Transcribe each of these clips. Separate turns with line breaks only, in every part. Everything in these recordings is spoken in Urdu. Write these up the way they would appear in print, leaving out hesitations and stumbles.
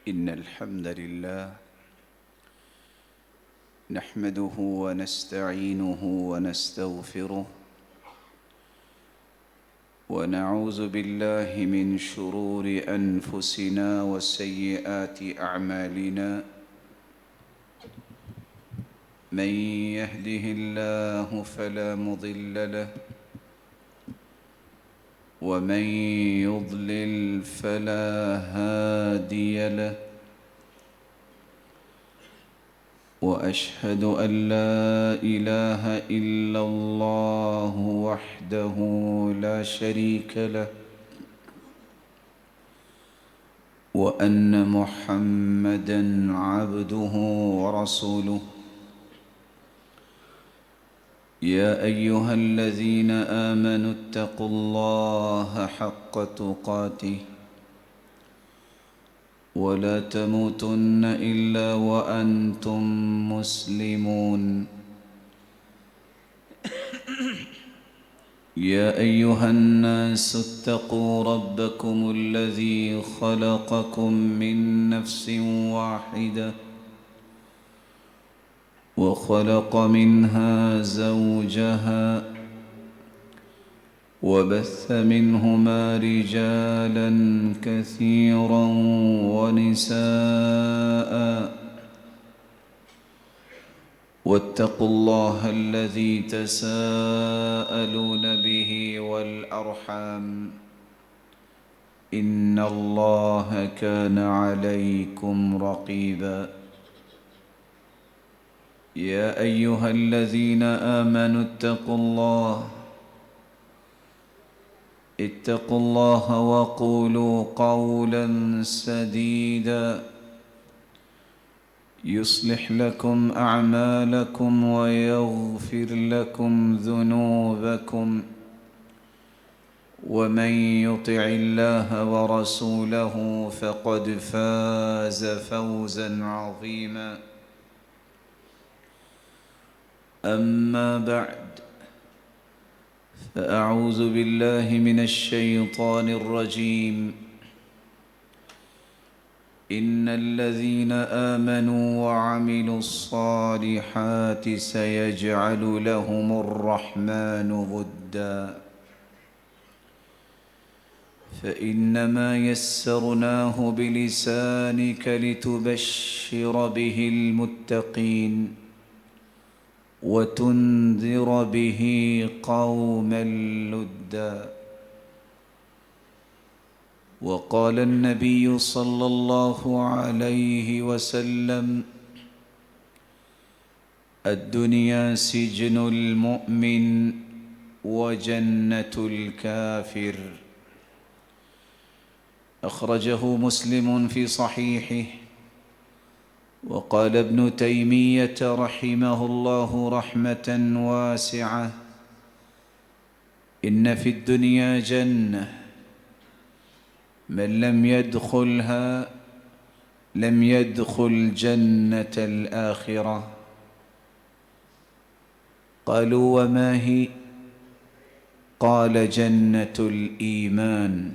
إن الحمد لله نحمده ونستعينه ونستغفره ونعوذ بالله من شرور أنفسنا وسيئات أعمالنا من يهده الله فلا مضل له ومن يضلل فلا هادي له وأشهد أن لا إله إلا الله وحده لا شريك له وأن محمدًا عبده ورسوله يا أيها الذين آمنوا اتقوا الله حق تقاته ولا تموتن إلا وأنتم مسلمون يا أيها الناس اتقوا ربكم الذي خلقكم من نفس واحدة وخلق منها زوجها وبث منهما رجالا كثيرا ونساء واتقوا الله الذي تساءلون به والأرحام إن الله كان عليكم رقيبا يا أيها الذين آمنوا اتقوا الله وقولوا قولا سديدا يصلح لكم أعمالكم ويغفر لكم ذنوبكم ومن يطع الله ورسوله فقد فاز فوزا عظيما أما بعد فأعوذ بالله من الشيطان الرجيم إن الذين آمنوا وعملوا الصالحات سيجعل لهم الرحمن ودا فإنما يسرناه بلسانك لتبشر به المتقين وتنذر به قوما لدا وقال النبي صلى الله عليه وسلم الدنيا سجن المؤمن وجنة الكافر أخرجه مسلم في صحيحه وقال ابن تيمية رحمه الله رحمة واسعة إن في الدنيا جنة من لم يدخلها لم يدخل جنة الآخرة قالوا وما هي؟ قال جنة الإيمان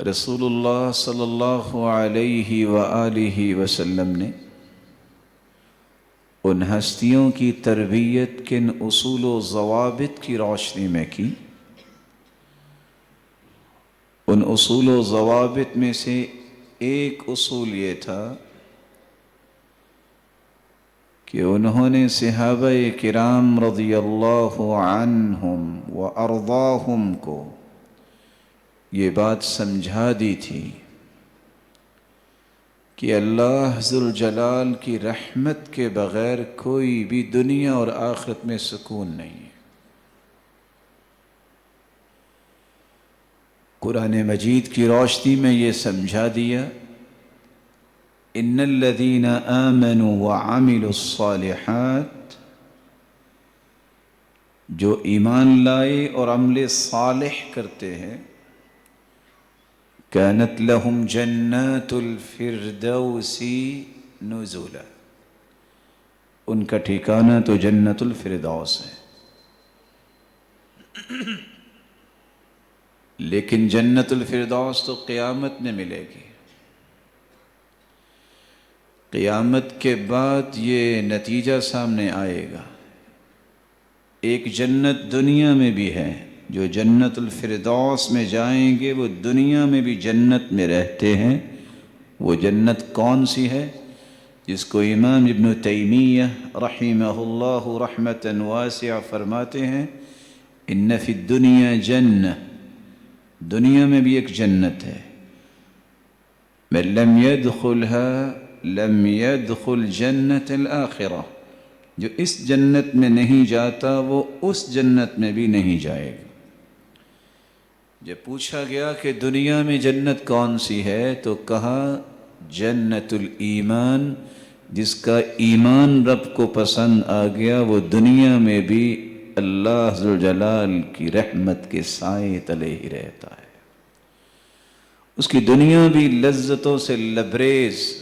رسول اللہ صلی اللہ علیہ وآلہ وسلم نے ان ہستیوں کی تربیت کن اصول و ضوابط کی روشنی میں کی؟ ان اصول و ضوابط میں سے ایک اصول یہ تھا کہ انہوں نے صحابہ کرام رضی اللہ عنہم و ارضاہم کو یہ بات سمجھا دی تھی کہ اللہ ذوالجلال کی رحمت کے بغیر کوئی بھی دنیا اور آخرت میں سکون نہیں ہے۔ قرآن مجید کی روشنی میں یہ سمجھا دیا، ان الذین آمنوا وعملوا الصالحات، جو ایمان لائے اور عمل صالح کرتے ہیں، كانت لهم جنات الفردوس نزولا، ان کا ٹھکانہ تو جنت الفردوس ہے۔ لیکن جنت الفردوس تو قیامت میں ملے گی۔ قیامت کے بعد یہ نتیجہ سامنے آئے گا۔ ایک جنت دنیا میں بھی ہے، جو جنت الفردوس میں جائیں گے وہ دنیا میں بھی جنت میں رہتے ہیں۔ وہ جنت کون سی ہے؟ جس کو امام ابن تیمیہ رحمہ اللہ رحمۃ واسعہ فرماتے ہیں، ان فی الدنیا جنہ، دنیا میں بھی ایک جنت ہے، من لم يدخلها لم يدخل جنت الآخرہ، جو اس جنت میں نہیں جاتا وہ اس جنت میں بھی نہیں جائے گا۔ جب پوچھا گیا کہ دنیا میں جنت کون سی ہے تو کہا جنت الایمان، جس کا ایمان رب کو پسند آ گیا وہ دنیا میں بھی اللہ ذوالجلال کی رحمت کے سائے تلے ہی رہتا ہے۔ اس کی دنیا بھی لذتوں سے لبریز،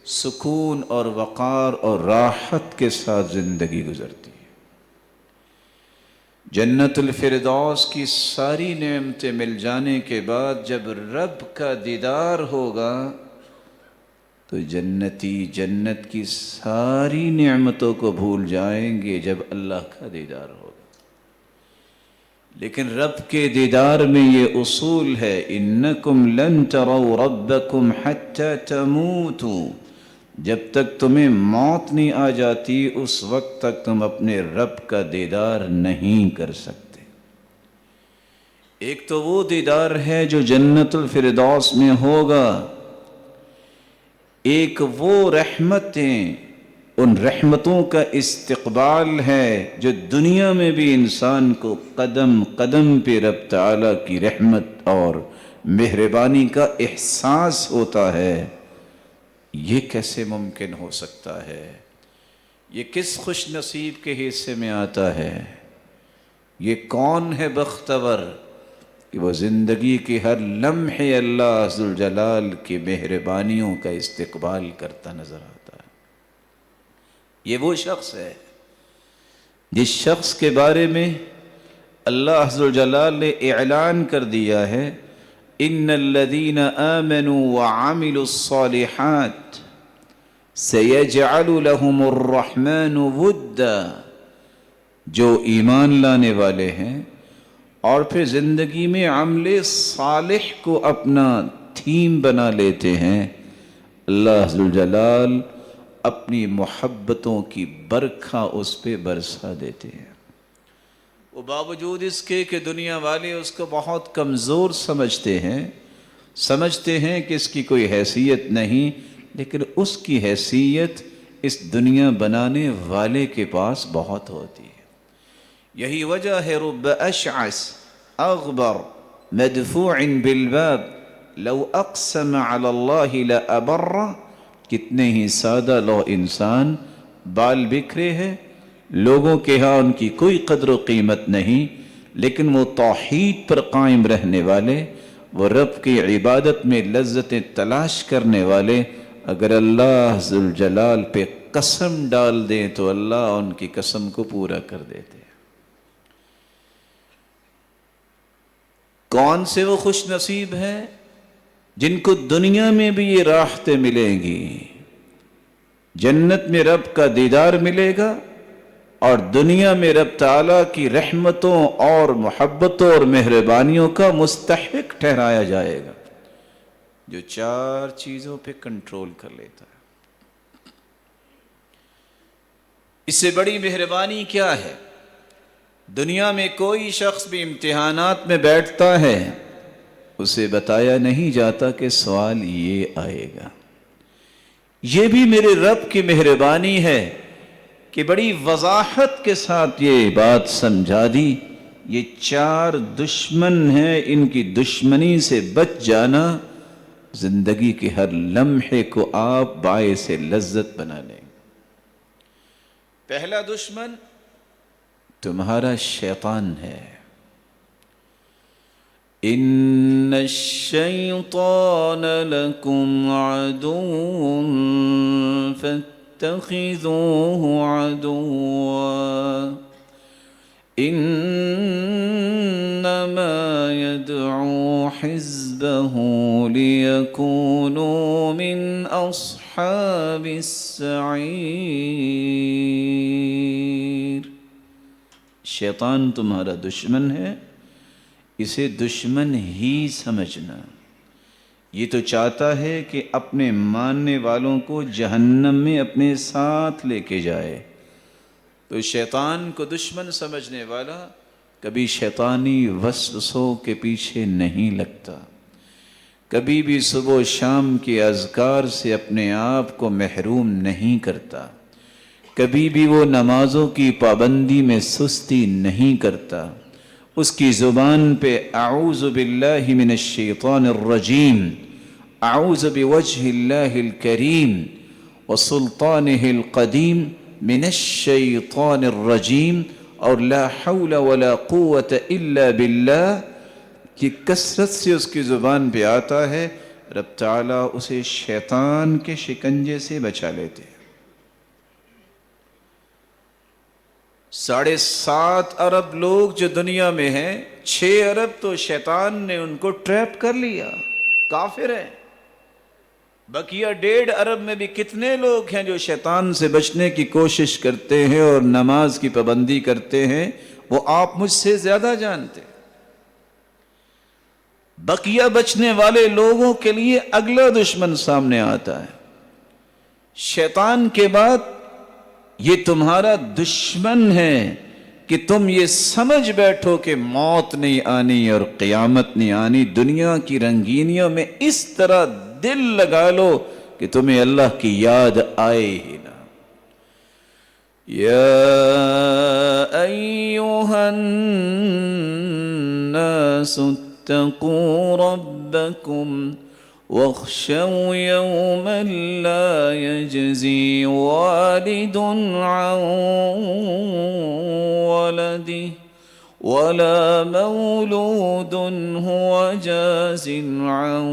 سکون اور وقار اور راحت کے ساتھ زندگی گزرتی ہے۔ جنت الفردوس کی ساری نعمتیں مل جانے کے بعد جب رب کا دیدار ہوگا تو جنتی جنت کی ساری نعمتوں کو بھول جائیں گے جب اللہ کا دیدار ہوگا۔ لیکن رب کے دیدار میں یہ اصول ہے، انکم لن تروا ربکم حتی تموتوا، جب تک تمہیں موت نہیں آ جاتی اس وقت تک تم اپنے رب کا دیدار نہیں کر سکتے۔ ایک تو وہ دیدار ہے جو جنت الفردوس میں ہوگا، ایک وہ رحمتیں، ان رحمتوں کا استقبال ہے جو دنیا میں بھی انسان کو قدم قدم پہ رب تعالیٰ کی رحمت اور مہربانی کا احساس ہوتا ہے۔ یہ کیسے ممکن ہو سکتا ہے؟ یہ کس خوش نصیب کے حصے میں آتا ہے؟ یہ کون ہے بختور کہ وہ زندگی کے ہر لمحے اللہ ذوالجلال کی مہربانیوں کا استقبال کرتا نظر آتا ہے؟ یہ وہ شخص ہے جس شخص کے بارے میں اللہ ذوالجلال نے اعلان کر دیا ہے، ان الذین آمنوا وعملوا الصالحات سیجعل لهم الرحمن ودا، جو ایمان لانے والے ہیں اور پھر زندگی میں عمل صالح کو اپنا تھیم بنا لیتے ہیں، اللہ ذوالجلال اپنی محبتوں کی برکھا اس پہ برسا دیتے ہیں۔ وہ باوجود اس کے کہ دنیا والے اس کو بہت کمزور سمجھتے ہیں کہ اس کی کوئی حیثیت نہیں، لیکن اس کی حیثیت اس دنیا بنانے والے کے پاس بہت ہوتی ہے۔ یہی وجہ ہے رب اشعث اغبر مدفوع بالباب لو اقسم علی اللہ لابر، کتنے ہی سادہ لو انسان، بال بکھرے ہیں، لوگوں کے ہاں ان کی کوئی قدر و قیمت نہیں، لیکن وہ توحید پر قائم رہنے والے، وہ رب کی عبادت میں لذتیں تلاش کرنے والے، اگر اللہ ذوالجلال پہ قسم ڈال دیں تو اللہ ان کی قسم کو پورا کر دیتے ہیں۔ کون سے وہ خوش نصیب ہیں جن کو دنیا میں بھی یہ راحتیں ملیں گی، جنت میں رب کا دیدار ملے گا، اور دنیا میں رب تعالیٰ کی رحمتوں اور محبتوں اور مہربانیوں کا مستحق ٹھہرایا جائے گا، جو 4 چیزوں پہ کنٹرول کر لیتا ہے۔ اس سے بڑی مہربانی کیا ہے؟ دنیا میں کوئی شخص بھی امتحانات میں بیٹھتا ہے، اسے بتایا نہیں جاتا کہ سوال یہ آئے گا۔ یہ بھی میرے رب کی مہربانی ہے کہ بڑی وضاحت کے ساتھ یہ بات سمجھا دی، یہ 4 دشمن ہیں، ان کی دشمنی سے بچ جانا زندگی کے ہر لمحے کو آپ باعث لذت بنا لیں۔ پہلا دشمن تمہارا شیطان ہے۔ ان الشیطان لکم عدو فاتخذوه عدوا انما يدعو حزبه ليكونوا من اصحاب السعیر۔ شیطان تمہارا دشمن ہے، اسے دشمن ہی سمجھنا۔ یہ تو چاہتا ہے کہ اپنے ماننے والوں کو جہنم میں اپنے ساتھ لے کے جائے۔ تو شیطان کو دشمن سمجھنے والا کبھی شیطانی وسوسوں کے پیچھے نہیں لگتا، کبھی بھی صبح و شام کے اذکار سے اپنے آپ کو محروم نہیں کرتا، کبھی بھی وہ نمازوں کی پابندی میں سستی نہیں کرتا۔ اس کی زبان پہ اعوذ باللہ من الشیطان الرجیم، اعوذ بوجہ اللہ الکریم وسلطانہ القدیم من الشیطان الرجیم اور لا حول ولا قوة الا باللہ کی کثرت سے اس کی زبان پہ آتا ہے، رب تعالیٰ اسے شیطان کے شکنجے سے بچا لیتے ہیں۔ 7.5 ارب لوگ جو دنیا میں ہیں، 6 ارب تو شیطان نے ان کو ٹریپ کر لیا، کافر ہیں۔ بقیہ 1.5 ارب میں بھی کتنے لوگ ہیں جو شیطان سے بچنے کی کوشش کرتے ہیں اور نماز کی پابندی کرتے ہیں، وہ آپ مجھ سے زیادہ جانتے ہیں۔ بقیہ بچنے والے لوگوں کے لیے اگلا دشمن سامنے آتا ہے۔ شیطان کے بعد یہ تمہارا دشمن ہے کہ تم یہ سمجھ بیٹھو کہ موت نہیں آنی اور قیامت نہیں آنی، دنیا کی رنگینیوں میں اس طرح دل لگا لو کہ تمہیں اللہ کی یاد آئے ہی نہ۔ یا ایھا الناس اتقوا ربکم واخشوا يوما لا يجزي والد عن ولده ولا مولود هو جاز عن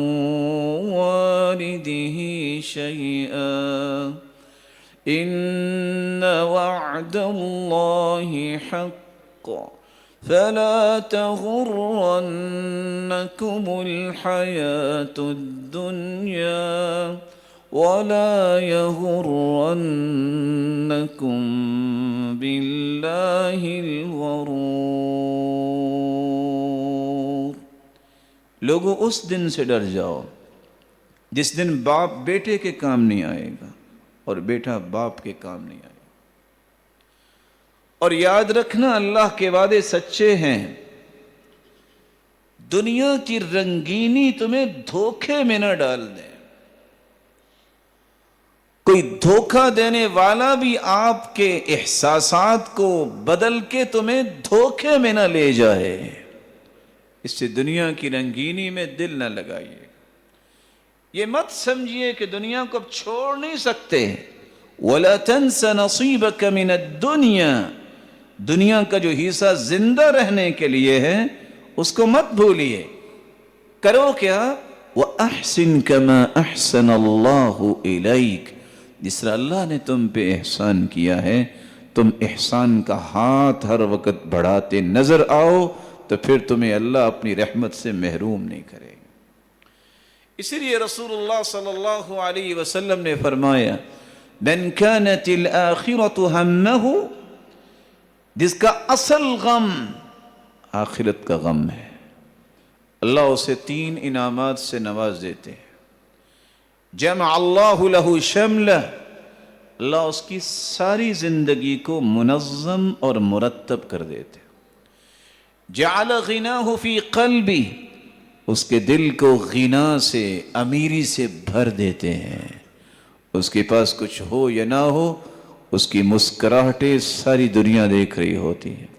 والده شيئا إن وعد الله حق فلا تغرنكم الحياة الدنيا ولا يغرنكم بالله الغرور۔ لوگوں اس دن سے ڈر جاؤ جس دن باپ بیٹے کے کام نہیں آئے گا اور بیٹا باپ کے کام نہیں آئے گا۔ اور یاد رکھنا اللہ کے وعدے سچے ہیں، دنیا کی رنگینی تمہیں دھوکے میں نہ ڈال دے۔ کوئی دھوکہ دینے والا بھی آپ کے احساسات کو بدل کے تمہیں دھوکے میں نہ لے جائے، اس سے دنیا کی رنگینی میں دل نہ لگائیے۔ یہ مت سمجھیے کہ دنیا کو اب چھوڑ نہیں سکتے۔ وَلَا تَنْسَ نَصِيبَكَ مِنَ الدُّنْيَا، دنیا کا جو حصہ زندہ رہنے کے لیے ہے اس کو مت بھولیے۔ کرو کیا؟ وَأَحْسِن كَمَا أَحْسَنَ اللَّهُ إِلَيْكَ، جس طرح اللہ نے تم پہ احسان کیا ہے، تم احسان کا ہاتھ ہر وقت بڑھاتے نظر آؤ تو پھر تمہیں اللہ اپنی رحمت سے محروم نہیں کرے گا۔ اسی لیے رسول اللہ صلی اللہ علیہ وسلم نے فرمایا من كانت الآخرة همه، جس کا اصل غم آخرت کا غم ہے، اللہ اسے 3 انعامات سے نواز دیتے ہیں۔ جمع اللہ له شملہ، اللہ اس کی ساری زندگی کو منظم اور مرتب کر دیتے ہیں۔ جعل غناہ فی قلبی، اس کے دل کو غنا سے، امیری سے بھر دیتے ہیں۔ اس کے پاس کچھ ہو یا نہ ہو، اس کی مسکراہٹیں ساری دنیا دیکھ رہی ہوتی ہیں۔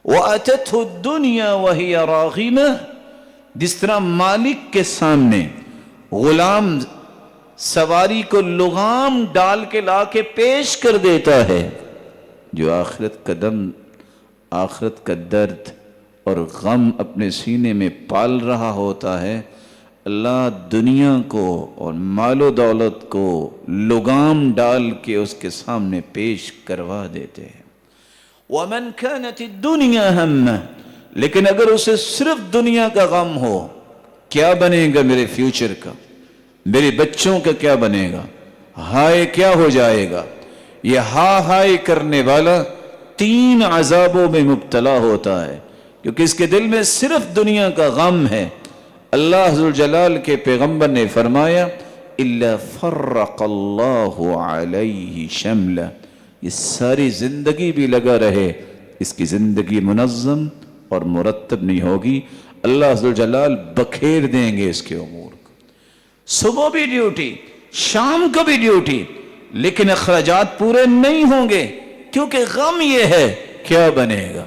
وَأَتَتْهُ الدُّنْيَا وَهِيَ رَاغِمَةٌ، جس طرح مالک کے سامنے غلام سواری کو لغام ڈال کے لا کے پیش کر دیتا ہے، جو آخرت کا درد اور غم اپنے سینے میں پال رہا ہوتا ہے، اللہ دنیا کو اور مال و دولت کو لگام ڈال کے اس کے سامنے پیش کروا دیتے ہیں۔ وَمَنْ كَانَتِ الدُّنْيَا هَمَّهُ، لیکن اگر اسے صرف دنیا کا غم ہو، کیا بنے گا میرے فیوچر کا، میرے بچوں کا کیا بنے گا، ہائے کیا ہو جائے گا، یہ ہائے کرنے والا 3 عذابوں میں مبتلا ہوتا ہے، کیونکہ اس کے دل میں صرف دنیا کا غم ہے۔ اللہ ذوالجلال کے پیغمبر نے فرمایا اِلَّا فَرَّقَ اللَّهُ عَلَيْهِ شَمْلَهُ، یہ ساری زندگی بھی لگا رہے، اس کی زندگی منظم اور مرتب نہیں ہوگی، اللہ ذوالجلال بکھیر دیں گے اس کے امور کو۔ صبح بھی ڈیوٹی، شام کو بھی ڈیوٹی، لیکن اخراجات پورے نہیں ہوں گے، کیونکہ غم یہ ہے کیا بنے گا۔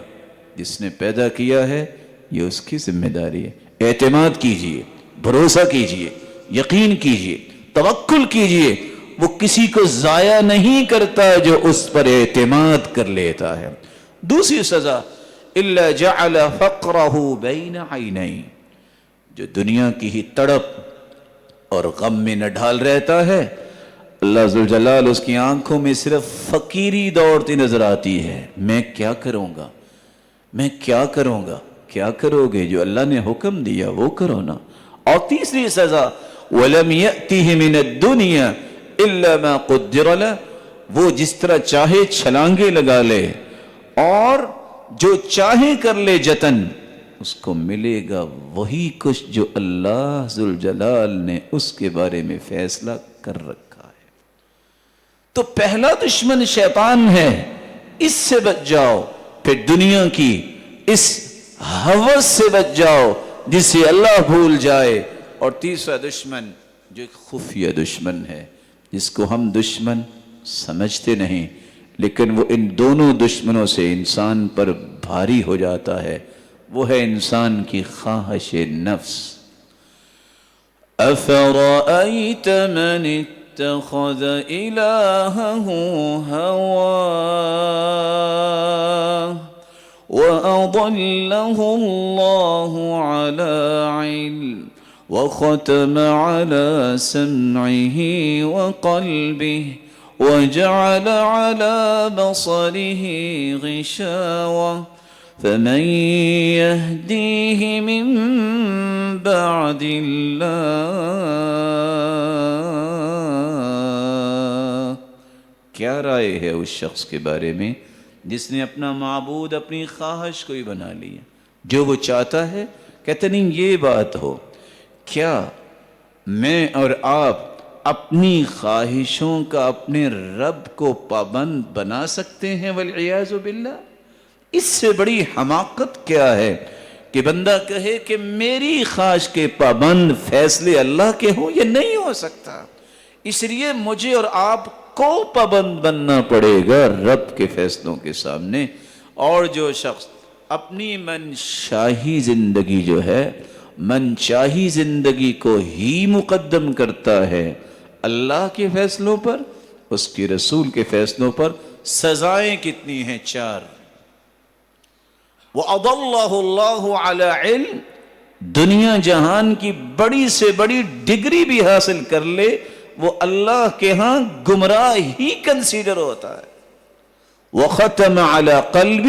جس نے پیدا کیا ہے یہ اس کی ذمہ داری ہے۔ اعتماد کیجئے، بھروسہ کیجئے، یقین کیجئے، توکل کیجئے، وہ کسی کو ضائع نہیں کرتا جو اس پر اعتماد کر لیتا ہے۔ دوسری سزا إِلَّا جَعَلَ فَقْرَهُ بَيْنَ عَيْنَيْهِ، جو دنیا کی ہی تڑپ اور غم میں نہ ڈھال رہتا ہے، اللہ ذوالجلال اس کی آنکھوں میں صرف فقیری دوڑتی نظر آتی ہے۔ میں کیا کروں گا، میں کیا کروں گا، کیا کرو گے، جو اللہ نے حکم دیا وہ کرو نا۔ اور تیسری سزا وَلَمْ يَأْتِهِ مِنَ الدُّنْيَا إِلَّا مَا قُدِّرَ لَهُ، وہ جس طرح چاہے چھلانگے لگا لے اور جو چاہے کر لے جتن، اس کو ملے گا وہی کچھ جو اللہ ذوالجلال نے اس کے بارے میں فیصلہ کر رکھا ہے۔ تو پہلا دشمن شیطان ہے، اس سے بچ جاؤ، پھر دنیا کی اس ہوس سے بچ جاؤ جسے اللہ بھول جائے، اور تیسرا دشمن جو ایک خفیہ دشمن ہے، جس کو ہم دشمن سمجھتے نہیں، لیکن وہ ان دونوں دشمنوں سے انسان پر بھاری ہو جاتا ہے، وہ ہے انسان کی خواہش نفس۔ أَفَرَأَيْتَ مَنِ اتَّخَذَ إِلَٰهَهُ هَوَاهُ وَأَضَلَّهُ اللَّهُ عَلَىٰ عِلْمٍ وَخَتَمَ عَلَىٰ سَمْعِهِ وَقَلْبِهِ وَجَعَلَ عَلَىٰ بَصَرِهِ غِشَاوَةً فَمَن يَهْدِيهِ مِن بَعْدِ اللَّهِ، کیا رائے ہے اس شخص کے بارے میں جس نے اپنا معبود اپنی خواہش کو ہی بنا لیا، جو وہ چاہتا ہے کہتے نہیں یہ بات ہو۔ کیا میں اور آپ اپنی خواہشوں کا اپنے رب کو پابند بنا سکتے ہیں؟ والعیاذ باللہ، اس سے بڑی حماقت کیا ہے کہ بندہ کہے کہ میری خواہش کے پابند فیصلے اللہ کے ہوں، یہ نہیں ہو سکتا۔ اس لیے مجھے اور آپ کو پابند بننا پڑے گا رب کے فیصلوں کے سامنے۔ اور جو شخص اپنی منشاہی زندگی جو ہے، منشاہی زندگی کو ہی مقدم کرتا ہے اللہ کے فیصلوں پر، اس کے رسول کے فیصلوں پر، سزائیں کتنی ہیں؟ 4۔ وَأَضَلَّهُ اللَّهُ عَلَىٰ عِلْمٍ، دنیا جہان کی بڑی سے بڑی ڈگری بھی حاصل کر لے، وہ اللہ کے ہاں گمراہ ہی کنسیڈر ہوتا ہے۔ وَخَتَمَ عَلَىٰ قَلْبِ،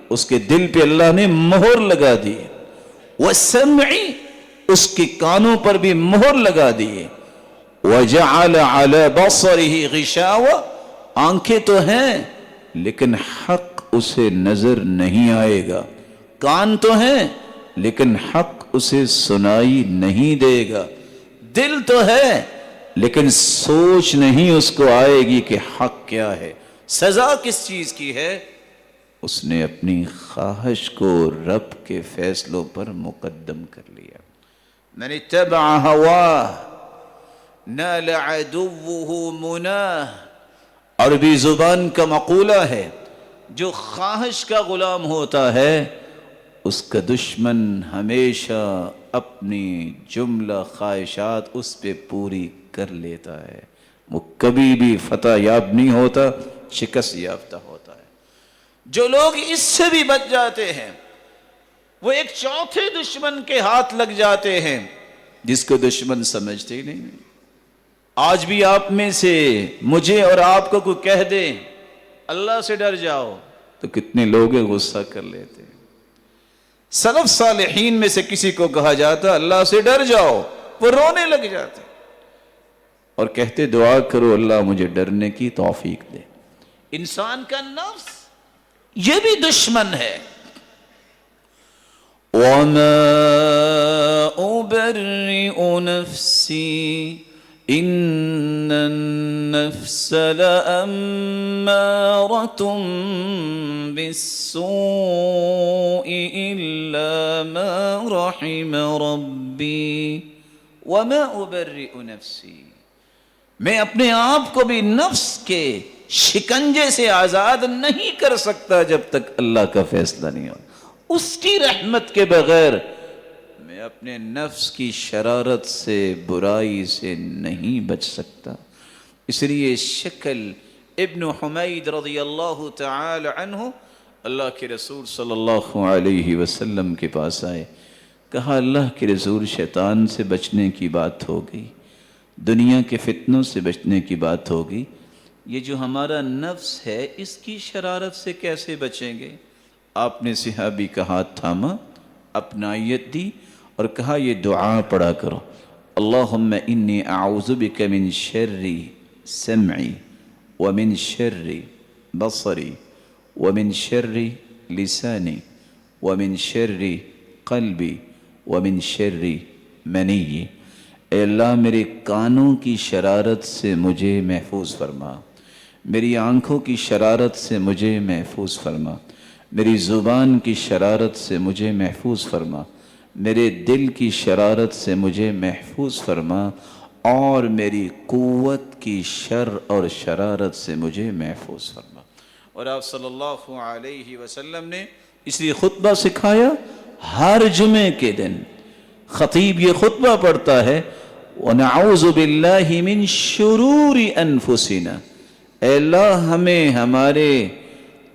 اس کے دل پہ اللہ نے مہر لگا دی۔ وَالسَّمْعِ، اس کے کانوں پر بھی مہر لگا دیے. وَجَعَلَ عَلَى بَصَرِهِ غِشَاوَةً, آنکھیں تو ہیں لیکن حق اسے نظر نہیں آئے گا. کان تو ہیں لیکن حق اسے سنائی نہیں دے گا. دل تو ہے لیکن سوچ نہیں اس کو آئے گی کہ حق کیا ہے. سزا کس چیز کی ہے؟ اس نے اپنی خواہش کو رب کے فیصلوں پر مقدم کر لیا. من اتبع ہواہ نال عدوہ مناہ. عربی زبان کا مقولہ ہے جو خواہش کا غلام ہوتا ہے اس کا دشمن ہمیشہ اپنی جملہ خواہشات اس پہ پوری کر لیتا ہے. وہ کبھی بھی فتح یاب نہیں ہوتا, شکست یافتہ ہوتا ہے. جو لوگ اس سے بھی بچ جاتے ہیں وہ ایک چوتھے دشمن کے ہاتھ لگ جاتے ہیں جس کو دشمن سمجھتے ہی نہیں. آج بھی آپ میں سے مجھے اور آپ کو کوئی کہہ دے اللہ سے ڈر جاؤ تو کتنے لوگ غصہ کر لیتے ہیں. سلف صالحین میں سے کسی کو کہا جاتا اللہ سے ڈر جاؤ, وہ رونے لگ جاتے اور کہتے دعا کرو اللہ مجھے ڈرنے کی توفیق دے. انسان کا نفس یہ بھی دشمن ہے. وَمَا أُبَرِّئُ نَفْسِي إِنَّ النَّفْسَ لَأَمَّارَةٌ بِالسُّوءِ إِلَّا مَا رَحِمَ رَبِّي وَمَا أُبَرِّئُ نَفْسِي. میں اپنے آپ کو بھی نفس کے شکنجے سے آزاد نہیں کر سکتا جب تک اللہ کا فیصلہ نہیں ہو. اس کی رحمت کے بغیر میں اپنے نفس کی شرارت سے, برائی سے نہیں بچ سکتا. اس لیے شکل ابن حمید رضی اللہ تعالی عنہ اللہ کے رسول صلی اللہ علیہ وسلم کے پاس آئے. کہا اللہ کے رسول شیطان سے بچنے کی بات ہو گئی, دنیا کے فتنوں سے بچنے کی بات ہوگی, یہ جو ہمارا نفس ہے اس کی شرارت سے کیسے بچیں گے؟ آپ نے صحابی کا ہاتھ تھاما, اپنائیت دی اور کہا یہ دعا پڑھا کرو. اللہم انی اعوذ بک من شر سمعی ومن شر بصری ومن شر لسانی ومن شر قلبی ومن شر منی. اے اللہ میرے کانوں کی شرارت سے مجھے محفوظ فرما, میری آنکھوں کی شرارت سے مجھے محفوظ فرما, میری زبان کی شرارت سے مجھے محفوظ فرما, میرے دل کی شرارت سے مجھے محفوظ فرما, اور میری قوت کی شر اور شرارت سے مجھے محفوظ فرما. اور آپ صلی اللہ علیہ وسلم نے اس لیے خطبہ سکھایا. ہر جمعے کے دن خطیب یہ خطبہ پڑھتا ہے وَنَعُوذُ بِاللَّهِ مِن شُرُورِ أَنفُسِنَا. اے اللہ ہمیں ہمارے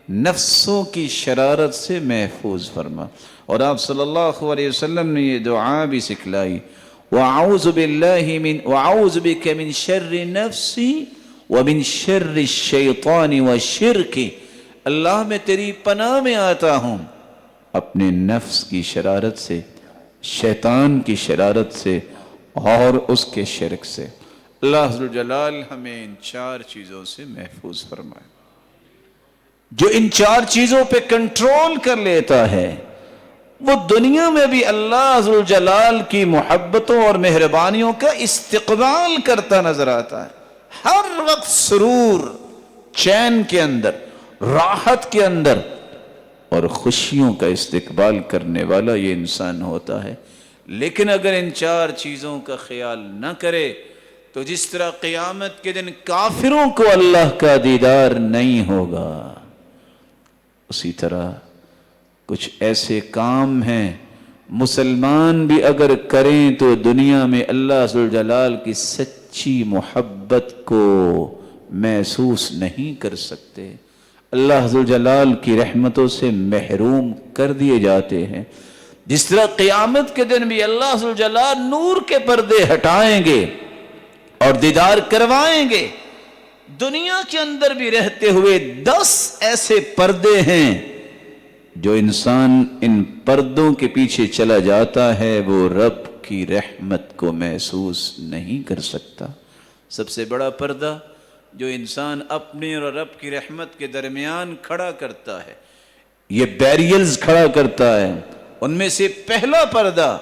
نفسوں کی شرارت سے محفوظ فرما. اور آپ صلی اللہ علیہ وسلم نے یہ دعا بھی سکھلائی وَأَعُوذُ بِكَ مِن شَرِّ نَفْسِي وَمِن شَرِّ الشَّيْطَانِ وَشِرْكِ. اللہ میں تیری پناہ میں آتا ہوں اپنے نفس کی شرارت سے, شیطان کی شرارت سے اور اس کے شرک سے. اللہ ذو الجلال ہمیں ان چار چیزوں سے محفوظ فرمائے. جو ان چار چیزوں پہ کنٹرول کر لیتا ہے وہ دنیا میں بھی اللہ ذو الجلال کی محبتوں اور مہربانیوں کا استقبال کرتا نظر آتا ہے. ہر وقت سرور, چین کے اندر, راحت کے اندر اور خوشیوں کا استقبال کرنے والا یہ انسان ہوتا ہے. لیکن اگر ان چار چیزوں کا خیال نہ کرے تو جس طرح قیامت کے دن کافروں کو اللہ کا دیدار نہیں ہوگا, اسی طرح کچھ ایسے کام ہیں مسلمان بھی اگر کریں تو دنیا میں اللہ ذوالجلال کی سچی محبت کو محسوس نہیں کر سکتے, اللہ ذوالجلال کی رحمتوں سے محروم کر دیے جاتے ہیں. جس طرح قیامت کے دن بھی اللہ ذوالجلال نور کے پردے ہٹائیں گے اور دیدار کروائیں گے. دنیا کے اندر بھی رہتے ہوئے 10 ایسے پردے ہیں جو انسان ان پردوں کے پیچھے چلا جاتا ہے وہ رب کی رحمت کو محسوس نہیں کر سکتا۔ سب سے بڑا پردہ جو انسان اپنے اور رب کی رحمت کے درمیان کھڑا کرتا ہے، یہ بیریئرز کھڑا کرتا ہے، ان میں سے پہلا پردہ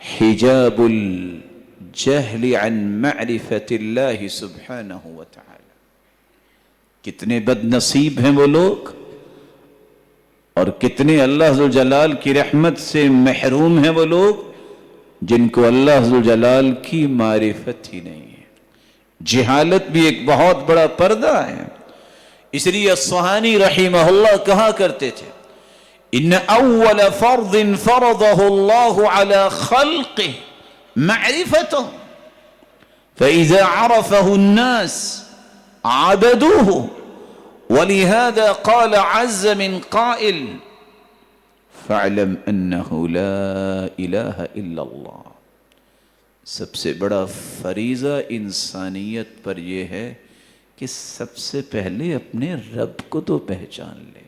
حجاب الجہل عن معرفت اللہ سبحانہ وتعالی۔ کتنے بد نصیب ہیں وہ لوگ، اور کتنے اللہ ذوالجلال کی رحمت سے محروم ہیں وہ لوگ جن کو اللہ ذوالجلال کی معرفت ہی نہیں ہے۔ جہالت بھی ایک بہت بڑا پردہ ہے۔ اس لیے الصحانی رحمہ اللہ کہا کرتے تھے، ان اول فرض فرضه الله على خلقه معرفته فاذا عرفه الناس عبدوه ولهذا قال عز من قائل فاعلم انه لا اله الا الله۔ سب سے بڑا فریضہ انسانیت پر یہ ہے کہ سب سے پہلے اپنے رب کو تو پہچان لے،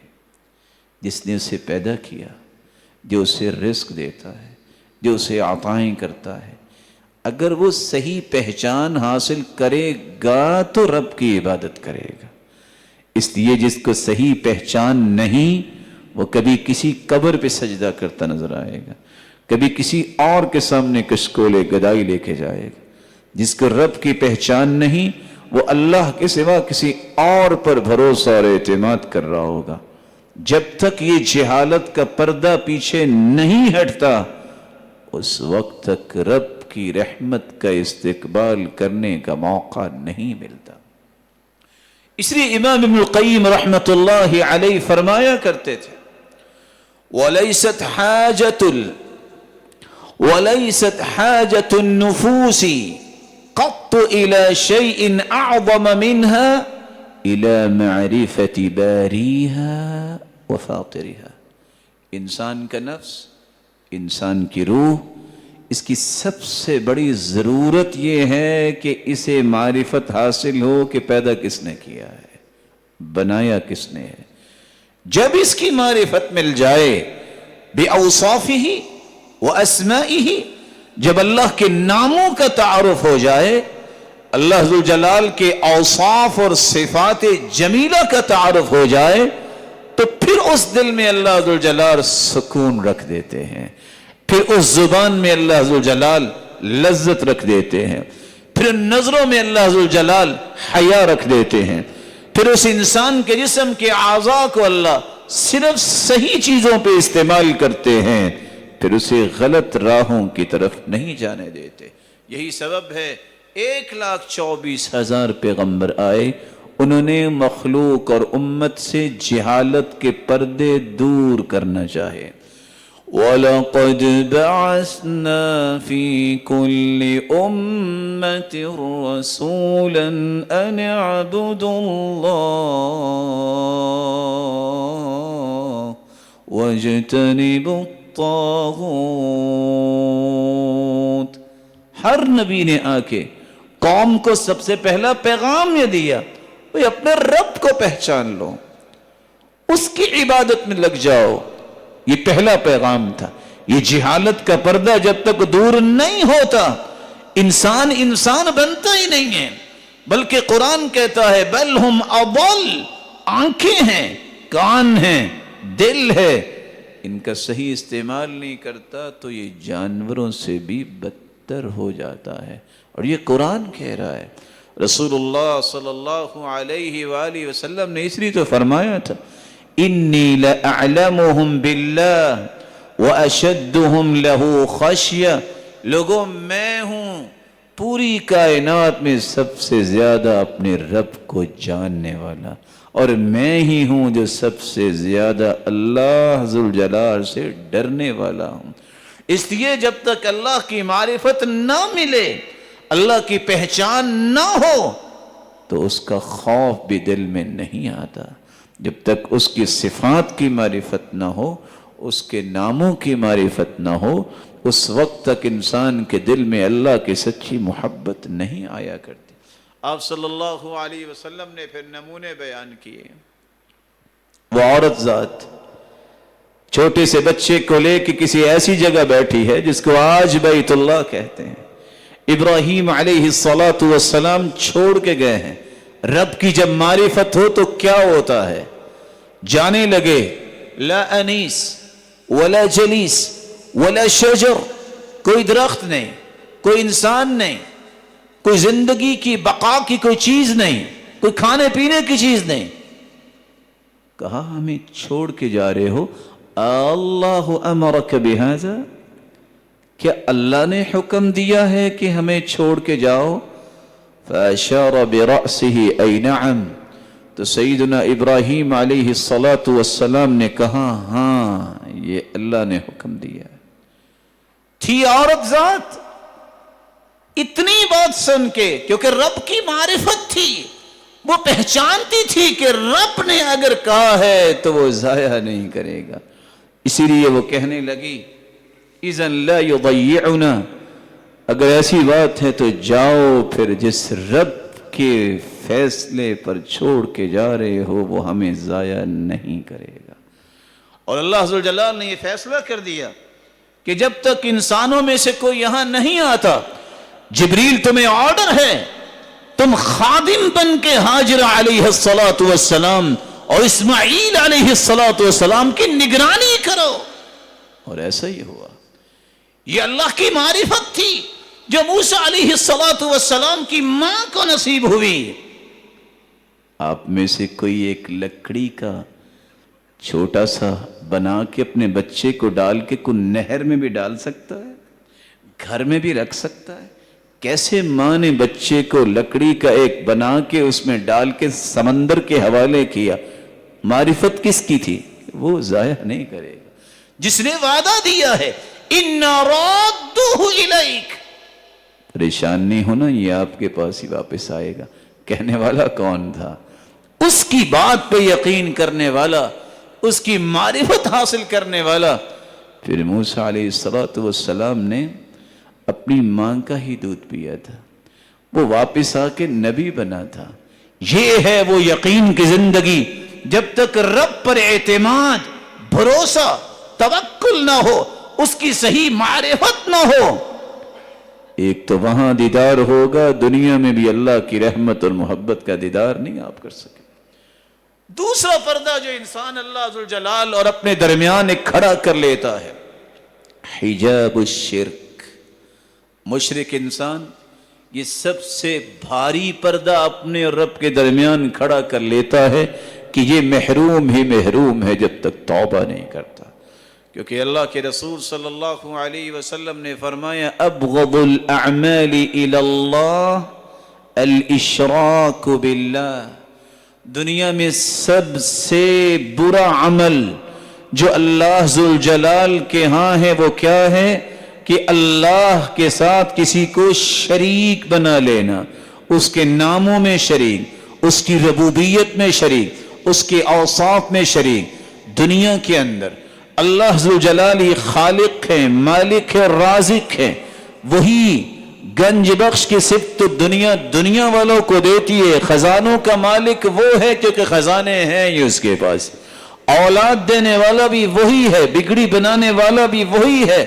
جس نے اسے پیدا کیا، جو اسے رزق دیتا ہے، جو اسے عطائیں کرتا ہے۔ اگر وہ صحیح پہچان حاصل کرے گا تو رب کی عبادت کرے گا۔ اس لیے جس کو صحیح پہچان نہیں وہ کبھی کسی قبر پہ سجدہ کرتا نظر آئے گا، کبھی کسی اور کے سامنے کشکول گدائی لے کے جائے گا۔ جس کو رب کی پہچان نہیں وہ اللہ کے سوا کسی اور پر بھروسہ اور اعتماد کر رہا ہوگا۔ جب تک یہ جہالت کا پردہ پیچھے نہیں ہٹتا اس وقت تک رب کی رحمت کا استقبال کرنے کا موقع نہیں ملتا۔ اس لیے امام ابن القیم رحمۃ اللہ علیہ فرمایا کرتے تھے، وَلَيْسَتْ حَاجَةُ النُّفُوسِ قَطُّ إِلَى شَيْءٍ أَعْظَمَ مِنْهَا إِلَى مَعْرِفَةِ بَارِيهَا وَفَاطِرِهَا۔ انسان کا نفس، انسان کی روح، اس کی سب سے بڑی ضرورت یہ ہے کہ اسے معرفت حاصل ہو کہ پیدا کس نے کیا ہے، بنایا کس نے ہے۔ جب اس کی معرفت مل جائے بِأَوْصَافِهِ وَأَسْمَائِهِ، جب اللہ کے ناموں کا تعارف ہو جائے، اللہ ذوالجلال کے اوصاف اور صفات جمیلہ کا تعارف ہو جائے، تو پھر اس دل میں اللہ ذوالجلال سکون رکھ دیتے ہیں، پھر اس زبان میں اللہ ذوالجلال لذت رکھ دیتے ہیں، پھر نظروں میں اللہ ذوالجلال حیا رکھ دیتے ہیں، پھر اس انسان کے جسم کے اعضاء کو اللہ صرف صحیح چیزوں پہ استعمال کرتے ہیں، پھر اسے غلط راہوں کی طرف نہیں جانے دیتے۔ یہی سبب ہے 1,24,000 پیغمبر آئے، انہوں نے مخلوق اور امت سے جہالت کے پردے دور کرنا چاہے۔ وَلَقَدْ بَعَثْنَا فِي كُلِّ أُمَّةٍ رَسُولًا أَنِ اعْبُدُوا اللَّهَ وَاجْتَنِبُوا الطاغوت۔ ہر نبی نے آ کے قوم کو سب سے پہلا پیغام یہ دیا، وہ اپنے رب کو پہچان لو، اس کی عبادت میں لگ جاؤ۔ یہ پہلا پیغام تھا۔ یہ جہالت کا پردہ جب تک دور نہیں ہوتا انسان بنتا ہی نہیں ہے، بلکہ قرآن کہتا ہے بل ہم اضل، آنکھیں ہیں، کان ہیں، دل ہے، ان کا صحیح استعمال نہیں کرتا تو یہ جانوروں سے بھی بدتر ہو جاتا ہے۔ اور یہ قرآن کہہ رہا ہے۔ رسول اللہ صلی اللہ علیہ وآلہ وسلم نے اس لیے تو فرمایا تھا انی لأعلمہم باللہ واشدہم لہو خشیہ، لوگوں میں ہوں پوری کائنات میں سب سے زیادہ اپنے رب کو جاننے والا، اور میں ہی ہوں جو سب سے زیادہ اللہ ذوالجلال سے ڈرنے والا ہوں۔ اس لیے جب تک اللہ کی معرفت نہ ملے، اللہ کی پہچان نہ ہو، تو اس کا خوف بھی دل میں نہیں آتا۔ جب تک اس کی صفات کی معرفت نہ ہو، اس کے ناموں کی معرفت نہ ہو، اس وقت تک انسان کے دل میں اللہ کی سچی محبت نہیں آیا کرتی۔ آپ صلی اللہ علیہ وسلم نے پھر نمونے بیان کیے۔ وہ عورت ذات چھوٹے سے بچے کو لے کے کسی ایسی جگہ بیٹھی ہے جس کو آج بیت اللہ کہتے ہیں. ابراہیم علیہ السلام چھوڑ کے گئے ہیں. رب کی جب معرفت ہو تو کیا ہوتا ہے؟ جانے لگے، لا انیس ولا جلیس ولا شجر، کوئی درخت نہیں، کوئی انسان نہیں، کوئی زندگی کی بقا کی کوئی چیز نہیں، کوئی کھانے پینے کی چیز نہیں. کہا ہمیں چھوڑ کے جا رہے ہو، اللہ امرک بہذا، کیا اللہ نے حکم دیا ہے کہ ہمیں چھوڑ کے جاؤ؟ فاشار برأسه ای نعم، تو سیدنا ابراہیم علیہ السلام نے کہا ہاں یہ اللہ نے حکم دیا ہے. تھی عورت ذات اتنی بات سن کے، کیونکہ رب کی معرفت تھی، وہ پہچانتی تھی کہ رب نے اگر کہا ہے تو وہ ضائع نہیں کرے گا. اسی لیے وہ کہنے لگی اذن لا یضیعنا، اگر ایسی بات ہے تو جاؤ، پھر جس رب کے فیصلے پر چھوڑ کے جا رہے ہو وہ ہمیں ضائع نہیں کرے گا. اور اللہ ذوالجلال نے یہ فیصلہ کر دیا کہ جب تک انسانوں میں سے کوئی یہاں نہیں آتا، جبریل تمہیں آرڈر ہے تم خادم بن کے ہاجرہ علیہ السلام اور اسماعیل علیہ السلام کی نگرانی کرو. اور ایسا ہی ہوا. یہ اللہ کی معرفت تھی جو موسیٰ علیہ السلام کی ماں کو نصیب ہوئی. آپ میں سے کوئی ایک لکڑی کا چھوٹا سا بنا کے اپنے بچے کو ڈال کے کوئی نہر میں بھی ڈال سکتا ہے، گھر میں بھی رکھ سکتا ہے؟ کیسے ماں نے بچے کو لکڑی کا ایک بنا کے اس میں ڈال کے سمندر کے حوالے کیا؟ معرفت کس کی تھی؟ وہ ضائع نہیں کرے گا. جس نے وعدہ دیا ہے اِنَّا رَادُّهُ إِلَيْكَ، پریشان نہیں ہونا، یہ آپ کے پاس ہی واپس آئے گا. کہنے والا کون تھا؟ اس کی بات پہ یقین کرنے والا، اس کی معرفت حاصل کرنے والا. پھر موسیٰ علیہ السلام نے اپنی ماں کا ہی دودھ پیا تھا، وہ واپس آ کے نبی بنا تھا. یہ ہے وہ یقین کی زندگی. جب تک رب پر اعتماد، بھروسہ، توکل نہ ہو، اس کی صحیح معرفت نہ ہو، ایک تو وہاں دیدار ہوگا، دنیا میں بھی اللہ کی رحمت اور محبت کا دیدار نہیں آپ کر سکے. دوسرا پردہ جو انسان اللہ ذوالجلال اور اپنے درمیان ایک کھڑا کر لیتا ہے، حجاب الشرک. مشرک انسان یہ سب سے بھاری پردہ اپنے اور رب کے درمیان کھڑا کر لیتا ہے کہ یہ محروم ہی محروم ہے جب تک توبہ نہیں کرتا. کیونکہ اللہ کے رسول صلی اللہ علیہ وسلم نے فرمایا ابغض الاعمال الى اللہ الاشراک باللہ، دنیا میں سب سے برا عمل جو اللہ ذوالجلال کے ہاں ہے وہ کیا ہے؟ کہ اللہ کے ساتھ کسی کو شریک بنا لینا، اس کے ناموں میں شریک، اس کی ربوبیت میں شریک، اس کے اوصاف میں شریک. دنیا کے اندر اللہ ذوالجلال ہی خالق ہے، مالک ہے، رازق ہے. وہی گنج بخش کی صفت تو دنیا والوں کو دیتی ہے. خزانوں کا مالک وہ ہے کیونکہ خزانے ہیں ہی اس کے پاس. اولاد دینے والا بھی وہی ہے، بگڑی بنانے والا بھی وہی ہے.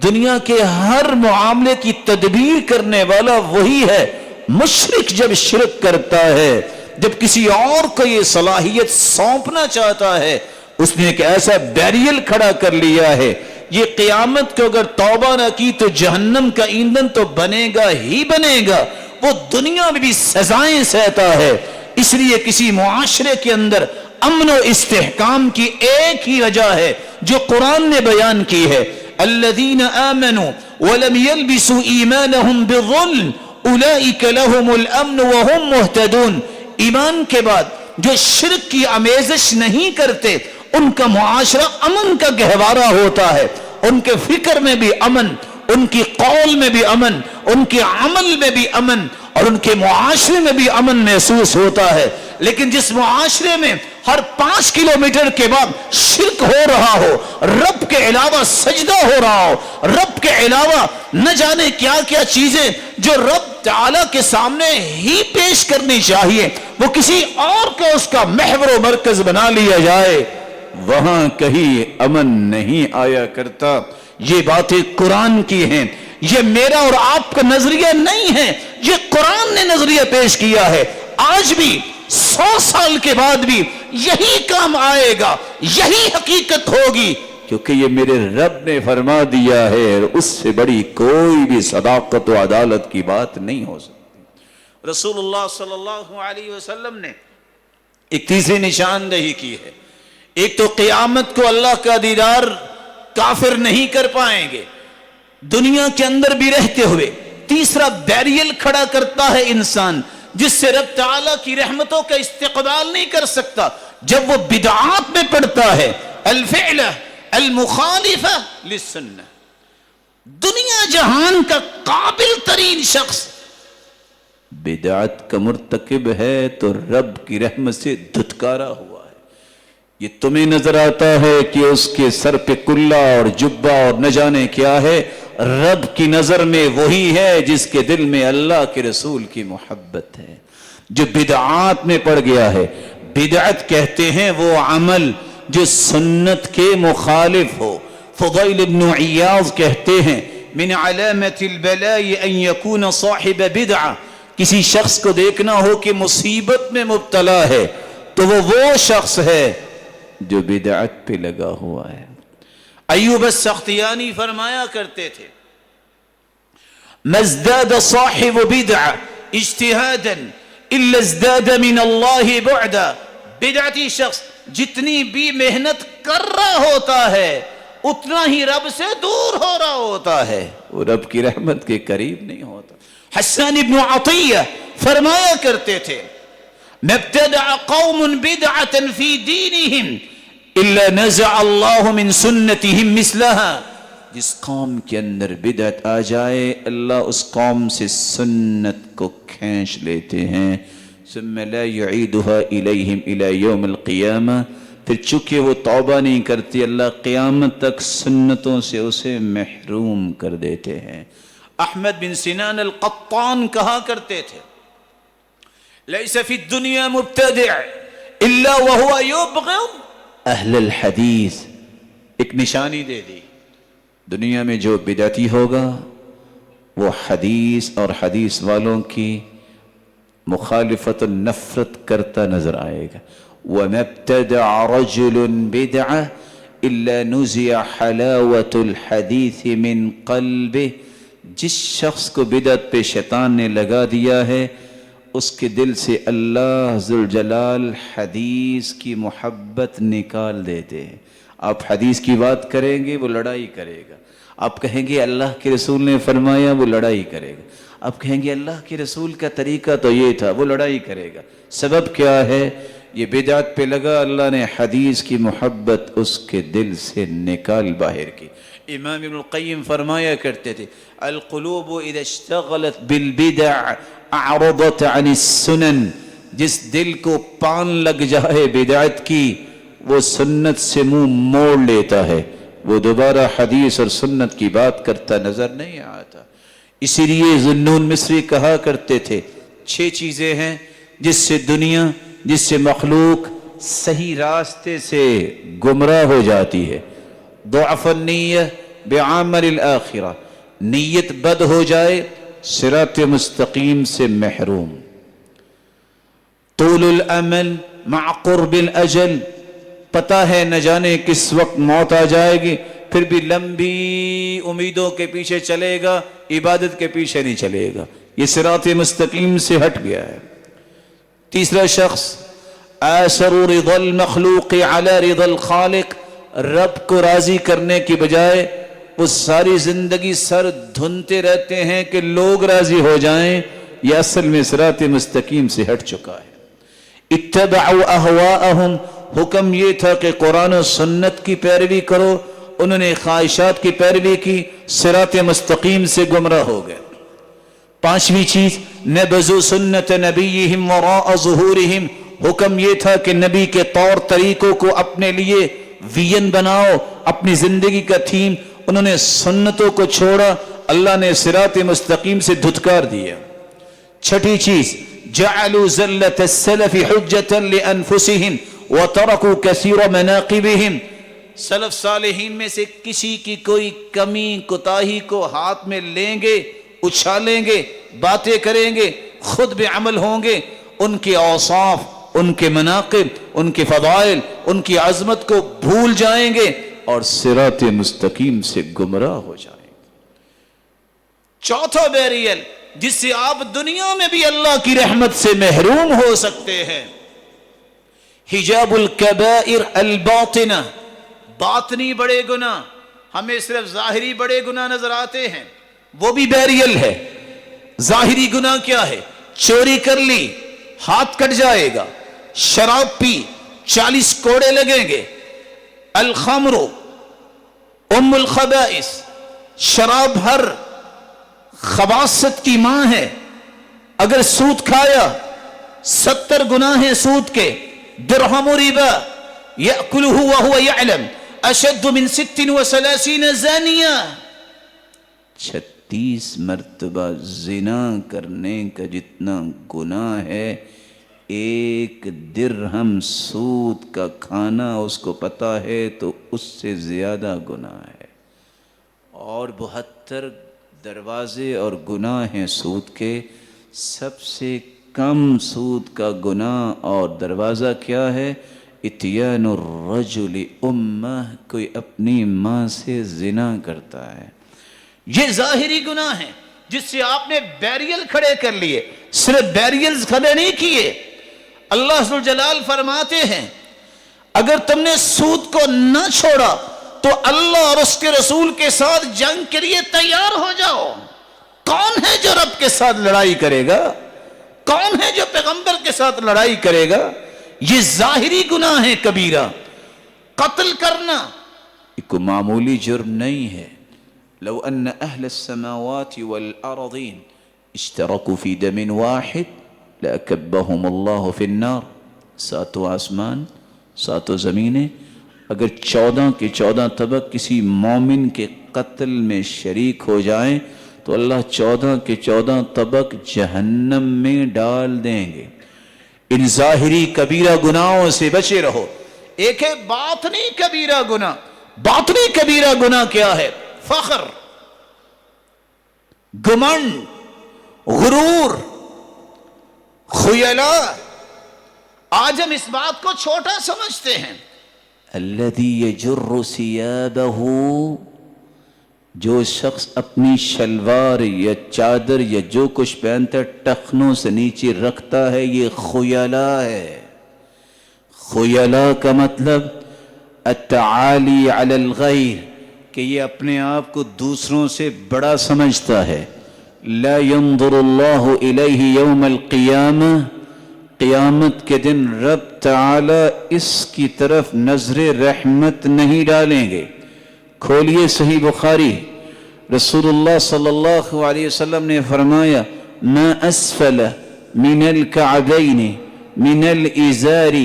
دنیا کے ہر معاملے کی تدبیر کرنے والا وہی ہے. مشرک جب شرک کرتا ہے، جب کسی اور کو یہ صلاحیت سونپنا چاہتا ہے، اس نے ایک ایسا بیریل کھڑا کر لیا ہے. یہ قیامت کو اگر توبہ نہ کی تو جہنم کا ایندھن تو بنے گا ہی بنے گا. وہ دنیا میں بھی سزائیں سہتا ہے. اس لیے کسی معاشرے کے اندر امن و استحکام کی ایک ہی وجہ ہے جو قرآن نے بیان کی ہے. الذین آمنوا ولم يلبسوا ایمانهم بالظلم اولئک لهم الامن وهم مہتدون. ایمان کے بعد جو شرک کی آمیزش نہیں کرتے ان کا معاشرہ امن کا گہوارہ ہوتا ہے. ان کے فکر میں بھی امن، ان کی قول میں بھی امن، ان کے عمل میں بھی امن، اور ان کے معاشرے میں بھی امن محسوس ہوتا ہے. لیکن جس معاشرے میں ہر 5 کلومیٹر کے بعد شرک ہو رہا ہو، رب کے علاوہ سجدہ ہو رہا ہو، رب کے علاوہ نہ جانے کیا کیا چیزیں جو رب تعالیٰ کے سامنے ہی پیش کرنی چاہیے وہ کسی اور کو اس کا محور و مرکز بنا لیا جائے، وہاں کہیں امن نہیں آیا کرتا۔ یہ باتیں قرآن کی ہیں، یہ میرا اور آپ کا نظریہ نہیں ہے، یہ قرآن نے نظریہ پیش کیا ہے۔ آج بھی 100 سال کے بعد بھی یہی کام آئے گا، یہی حقیقت ہوگی، کیونکہ یہ میرے رب نے فرما دیا ہے، اور اس سے بڑی کوئی بھی صداقت و عدالت کی بات نہیں ہو سکتی۔ رسول اللہ صلی اللہ علیہ وسلم نے ایک تیسری نشاندہی کی ہے۔ ایک تو قیامت کو اللہ کا دیدار کافر نہیں کر پائیں گے دنیا کے اندر بھی رہتے ہوئے۔ تیسرا بیریل کھڑا کرتا ہے انسان، جس سے رب تعالیٰ کی رحمتوں کا استقبال نہیں کر سکتا، جب وہ بدعات میں پڑتا ہے، الفعلہ المخالفہ للسنہ۔ دنیا جہان کا قابل ترین شخص بدعت کا مرتکب ہے تو رب کی رحمت سے دھتکارا ہوا ہے۔ یہ تمہیں نظر آتا ہے کہ اس کے سر پہ کلا اور جبہ اور نہ جانے کیا ہے، رب کی نظر میں وہی ہے جس کے دل میں اللہ کے رسول کی محبت ہے۔ جو بدعات میں پڑ گیا ہے، بدعت کہتے ہیں وہ عمل جو سنت کے مخالف ہو۔ فضیل بن عیاض کہتے ہیں من علامت البلاء ان یکون صاحب بدعہ، کسی شخص کو دیکھنا ہو کہ مصیبت میں مبتلا ہے تو وہ شخص ہے جو بدعت پہ لگا ہوا ہے۔ ایوب السختیانی فرمایا کرتے تھے مزداد صاحب بدعہ اجتہادا الا ازداد من اللہ بعدا، بدعتی شخص جتنی بھی محنت کر رہا ہوتا ہے اتنا ہی رب سے دور ہو رہا ہوتا ہے، وہ رب کی رحمت کے قریب نہیں ہوتا۔ حسان ابن عطیہ فرمایا کرتے تھے مبتدع قوم بدعة في دینہم الا نزع اللہ من سنتہم مثلہا، جس قوم کے اندر بدعت آ جائے اللہ اس قوم سے سنت کو کھینچ لیتے ہیں۔ ثم لا يعيدها إليهم إلى يوم القيامة، پھر چونکہ وہ توبہ نہیں کرتی اللہ قیامت تک سنتوں سے اسے محروم کر دیتے ہیں۔ احمد بن سنان القطان کہا کرتے تھے ليس في الدنيا مبتدع الا وهو يبغض اہل الحدیث۔ ایک نشانی دے دی، دنیا میں جو بدعتی ہوگا وہ حدیث اور حدیث والوں کی مخالفت و نفرت کرتا نظر آئے گا۔ وَمَا ابْتَدَعَ رَجُلٌ بِدْعَةً إِلَّا نُزِعَ حَلَاوَةُ الْحَدِيثِ مِنْ قَلْبِهِ، جس شخص کو بدعت پہ شیطان نے لگا دیا ہے اس کے دل سے اللہ ذوالجلال حدیث کی محبت نکال دیتے ہیں۔ آپ حدیث کی بات کریں گے وہ لڑائی کرے گا، آپ کہیں گے اللہ کے رسول نے فرمایا وہ لڑائی کرے گا، آپ کہیں گے اللہ کے رسول کا طریقہ تو یہ تھا وہ لڑائی کرے گا۔ سبب کیا ہے؟ یہ بدعت پہ لگا، اللہ نے حدیث کی محبت اس کے دل سے نکال باہر کی۔ امام ابن القیم فرمایا کرتے تھے القلوب اذا اشتغلت بالبدع اعرضت عن السنن، جس دل کو پان لگ جائے بدعت کی وہ سنت سے منہ موڑ لیتا ہے، وہ دوبارہ حدیث اور سنت کی بات کرتا نظر نہیں آتا۔ اسی لیے ذوالنون مصری کہا کرتے تھے 6 چیزیں ہیں جس سے دنیا، جس سے مخلوق صحیح راستے سے گمراہ ہو جاتی ہے۔ ضعف النیہ بعمل الآخرہ، نیت بد ہو جائے صراط مستقیم سے محروم۔ طول الامل مع قرب الاجل، پتہ ہے نہ جانے کس وقت موت آ جائے گی پھر بھی لمبی امیدوں کے پیچھے چلے گا، عبادت کے پیچھے نہیں چلے گا، یہ صراط مستقیم سے ہٹ گیا ہے۔ تیسرا شخص آثر رضا المخلوق علی رضا الخالق، رب کو راضی کرنے کی بجائے وہ ساری زندگی سر دھنتے رہتے ہیں کہ لوگ راضی ہو جائیں، یہ اصل میں صراط مستقیم سے ہٹ چکا ہے۔ اتبعوا اہواءہم، حکم یہ تھا کہ قرآن و سنت کی پیروی کرو، انہوں نے خواہشات کی پیروی کی، صراط مستقیم سے گمراہ ہو گئے۔ 5ویں چیز نبذوا سنت نبیہم وراء ظہورہم، حکم یہ تھا کہ نبی کے طور طریقوں کو اپنے لیے وین بناؤ، اپنی زندگی کا تھیم، انہوں نے سنتوں کو چھوڑا، اللہ نے صراط مستقیم سے دھتکار دیا۔ 6ٹھی چیز جعلوا زلة السلف حجة لأنفسهم، وَتَرَكُوا كَثِيرَ مَنَاقِبِهِمْ، سلف صالحین میں سے کسی کی کوئی کمی کوتاہی کو ہاتھ میں لیں گے، اچھالیں گے، باتیں کریں گے، خود بے عمل ہوں گے، ان کے اوصاف، ان کے مناقب، ان کے فضائل، ان کی عظمت کو بھول جائیں گے اور صراط مستقیم سے گمراہ ہو جائیں گے۔ چوتھا بیریل جس سے آپ دنیا میں بھی اللہ کی رحمت سے محروم ہو سکتے ہیں، حجاب الکبائر الباطنہ، باطنی بڑے گناہ، ہمیں صرف ظاہری بڑے گناہ نظر آتے ہیں، وہ بھی بیریل ہے۔ ظاہری گناہ کیا ہے؟ چوری کر لی، ہاتھ کٹ جائے گا، شراب پی 40 کوڑے لگیں گے، الخمر ام الخبائث، شراب ہر خباثت کی ماں ہے، اگر سود کھایا 70 گناہ ہیں سود کے، درہم ربا یأکلہ وہو یعلم اشد من 36 زانیہ، 36 مرتبہ زنا کرنے کا جتنا گناہ ہے، ایک درہم سود کا کھانا اس کو پتا ہے تو اس سے زیادہ گناہ ہے۔ اور 72 دروازے اور گناہ ہیں سود کے، سب سے کم سود کا گناہ اور دروازہ کیا ہے؟ اتیان الرجل امہ، کوئی اپنی ماں سے زنا کرتا ہے۔ یہ ظاہری گناہ ہے جس سے آپ نے بیریل کھڑے کر لیے، صرف بیریلز کھڑے نہیں کیے۔ اللہ ذوالجلال فرماتے ہیں اگر تم نے سود کو نہ چھوڑا تو اللہ اور اس کے رسول کے ساتھ جنگ کے لیے تیار ہو جاؤ۔ کون ہے جو رب کے ساتھ لڑائی کرے گا؟ کون ہے جو پیغمبر کے ساتھ لڑائی کرے گا؟ یہ ظاہری گناہ ہے کبیرہ۔ قتل کرنا یہ کوئی معمولی جرم نہیں ہے۔ لو ان اہل السماوات والارضین اشترکوا فی دم واحد لأکبہم اللہ فی النار، 7 آسمان 7 زمینیں اگر 14 کے 14 طبق کسی مومن کے قتل میں شریک ہو جائیں تو اللہ 14 کے 14 طبق جہنم میں ڈال دیں گے۔ ان ظاہری کبیرہ گناہوں سے بچے رہو۔ ایک ہے باطنی کبیرہ گناہ۔ باطنی کبیرہ گناہ کیا ہے؟ فخر، گمنڈ، غرور، خیلاء۔ آج ہم اس بات کو چھوٹا سمجھتے ہیں۔ الذی یجر ثیابہ، جو شخص اپنی شلوار یا چادر یا جو کچھ پہنتا ہے ٹخنوں سے نیچے رکھتا ہے، یہ خیلاء ہے۔ خیلاء کا مطلب التعالی علی الغیر، کہ یہ اپنے آپ کو دوسروں سے بڑا سمجھتا ہے۔ لا ينظر اللہ الیہ یوم القیامہ، قیامت کے دن رب تعالی اس کی طرف نظر رحمت نہیں ڈالیں گے۔ کھولیے صحیح بخاری، رسول اللہ صلی اللہ علیہ وسلم نے فرمایا ما اسفل من الکعبین من الازار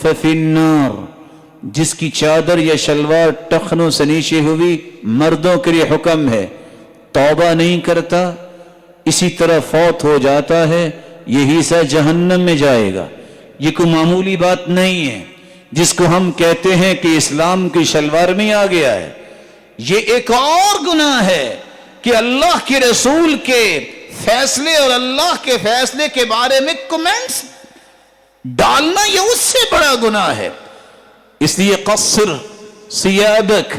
ففی النار، جس کی چادر یا شلوار ٹخنوں سے نیچے ہوئی مردوں کے لیے حکم ہے، توبہ نہیں کرتا اسی طرح فوت ہو جاتا ہے، یہی سا جہنم میں جائے گا۔ یہ کوئی معمولی بات نہیں ہے جس کو ہم کہتے ہیں کہ اسلام کی شلوار میں آ گیا ہے۔ یہ ایک اور گناہ ہے کہ اللہ کے رسول کے فیصلے اور اللہ کے فیصلے کے بارے میں کمنٹس ڈالنا، یہ اس سے بڑا گناہ ہے۔ اس لیے قصر ثیابک،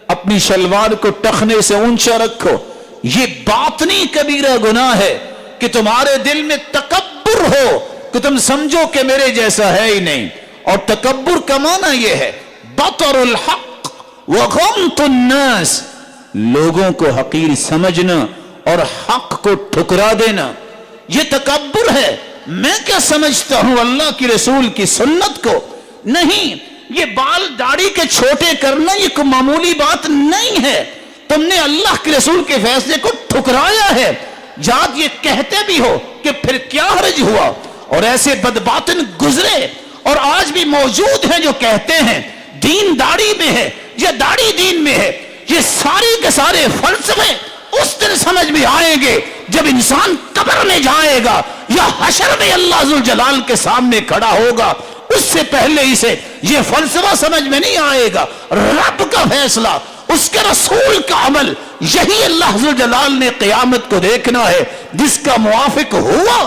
اپنی شلوار کو ٹخنے سے اونچا رکھو۔ یہ باطنی کبیرہ گناہ ہے کہ تمہارے دل میں تکبر ہو کہ تم سمجھو کہ میرے جیسا ہے ہی نہیں۔ اور تکبر کا معنی یہ ہے بطر الحق وغمط الناس، لوگوں کو حقیر سمجھنا اور حق کو ٹھکرا دینا، یہ تکبر ہے۔ میں کیا سمجھتا ہوں اللہ کی رسول کی سنت کو؟ نہیں، یہ بال داڑھی کے چھوٹے کرنا یہ کوئی معمولی بات نہیں ہے۔ تم نے اللہ کے رسول کے فیصلے کو ٹھکرایا ہے، جات یہ کہتے بھی ہو کہ پھر کیا حرج ہوا۔ اور ایسے بدباطن گزرے اور آج بھی موجود ہیں جو کہتے ہیں دین داڑھی میں ہے یا داڑھی دین میں ہے۔ یہ سارے کے سارے فلسفے اس دن سمجھ میں آئیں گے جب انسان قبر میں جائے گا یا حشر میں اللہ ذوالجلال کے سامنے کھڑا ہوگا۔ اس سے پہلے اسے یہ فلسفہ سمجھ میں نہیں آئے گا. رب کا فیصلہ، اس کے رسول کا عمل، یہی اللہ ذوالجلال نے قیامت کو دیکھنا ہے. جس کا موافق ہوا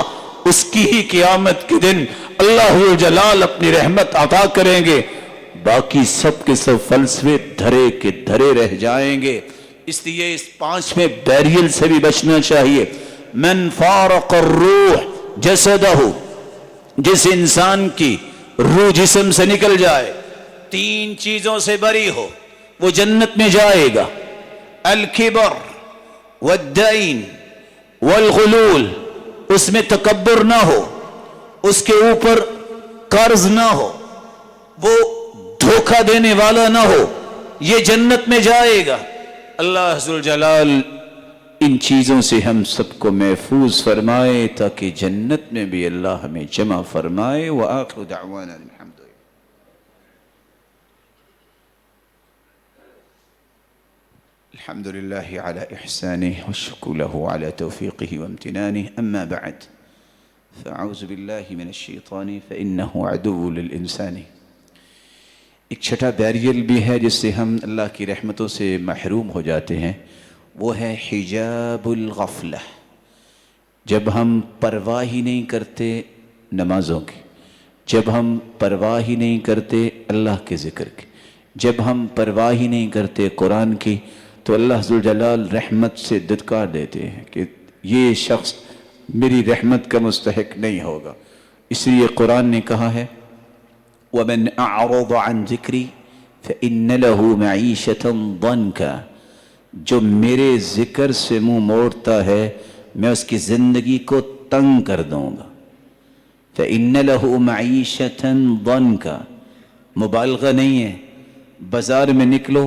اس کی ہی قیامت کے دن اللہ ذوالجلال اپنی رحمت عطا کریں گے. باقی سب کے سب فلسفے دھرے کے دھرے رہ جائیں گے. اس لیے اس 5ویں بیریل سے بھی بچنا چاہیے. من فارق الروح جسدہ، جس انسان کی روح جسم سے نکل جائے، 3 چیزوں سے بری ہو، وہ جنت میں جائے گا. الکبر والدین والغلول، اس میں تکبر نہ ہو، اس کے اوپر قرض نہ ہو، وہ دھوکہ دینے والا نہ ہو، یہ جنت میں جائے گا. اللہ ذوالجلال ان چیزوں سے ہم سب کو محفوظ فرمائے تاکہ جنت میں بھی اللہ ہمیں جمع فرمائے. وآخر دعوانا الحمد للہ. الحمد لله على إحسانه والشكر له على توفيقه وامتنانه. أما بعد فأعوذ بالله من الشيطان فإنه عدو للإنسان. ایک چھٹا بیریل بھی ہے جس سے ہم اللہ کی رحمتوں سے محروم ہو جاتے ہیں، وہ ہے حجاب الغفلہ. جب ہم پرواہ ہی نہیں کرتے نمازوں کی، جب ہم پرواہ ہی نہیں کرتے اللہ کے ذکر کی، جب ہم پرواہ ہی نہیں کرتے قرآن کی، تو اللہ ذوالجلال رحمت سے دھتکار دیتے ہیں کہ یہ شخص میری رحمت کا مستحق نہیں ہوگا. اس لیے قرآن نے کہا ہے وَمَنْ أَعْرَضَ عَنْ ذِكْرِي فَإِنَّ لَهُ مَعِيشَةً ضَنْكَ. جو میرے ذکر سے منہ موڑتا ہے میں اس کی زندگی کو تنگ کر دوں گا. فَإِنَّ لَهُ مَعِيشَةً ضَنْكَ. مبالغہ نہیں ہے. بازار میں نکلو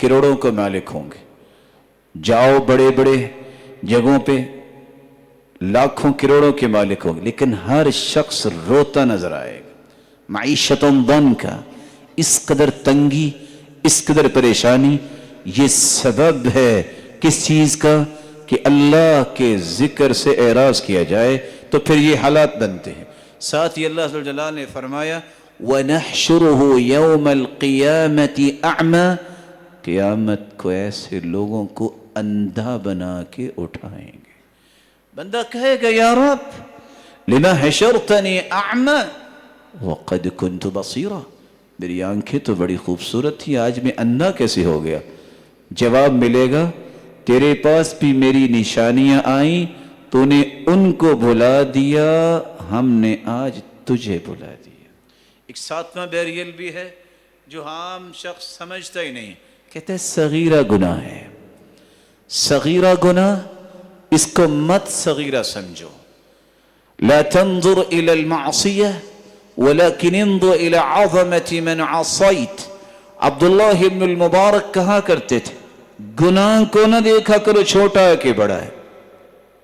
کروڑوں کے مالک ہوں گے، جاؤ بڑے بڑے جگہوں پہ لاکھوں کروڑوں کے مالک ہوں گے، لیکن ہر شخص روتا نظر آئے گا. معیشت ضنک، اس قدر تنگی، اس قدر پریشانی، یہ سبب ہے کس چیز کا؟ کہ اللہ کے ذکر سے اعراض کیا جائے تو پھر یہ حالات بنتے ہیں. ساتھ ہی اللہ ذوالجلال نے فرمایا وَنَحْشُرُهُ يَوْمَ الْقِيَامَةِ أَعْمَى. قیامت کو ایسے لوگوں کو اندھا بنا کے اٹھائیں گے. بندہ کہے گا یا رب لما حشرتنی اعمی وقد كنت بصیرا، میری آنکھیں تو بڑی خوبصورت تھی، آج میں اندھا کیسے ہو گیا؟ جواب ملے گا تیرے پاس بھی میری نشانیاں آئیں، تو نے ان کو بھلا دیا، ہم نے آج تجھے بھلا دیا. ایک 7واں بیریل بھی ہے جو عام شخص سمجھتا ہی نہیں، کہتے ہیں صغیرہ گناہ ہے. صغیرہ گناہ، اس کو مت صغیرہ سمجھو. لا تنظر الى المعصیہ ولكن انظر الى عظمة من عصیت. عبداللہ ابن المبارک کہا کرتے تھے گناہ کو نہ دیکھا کرو چھوٹا ہے کہ بڑا ہے،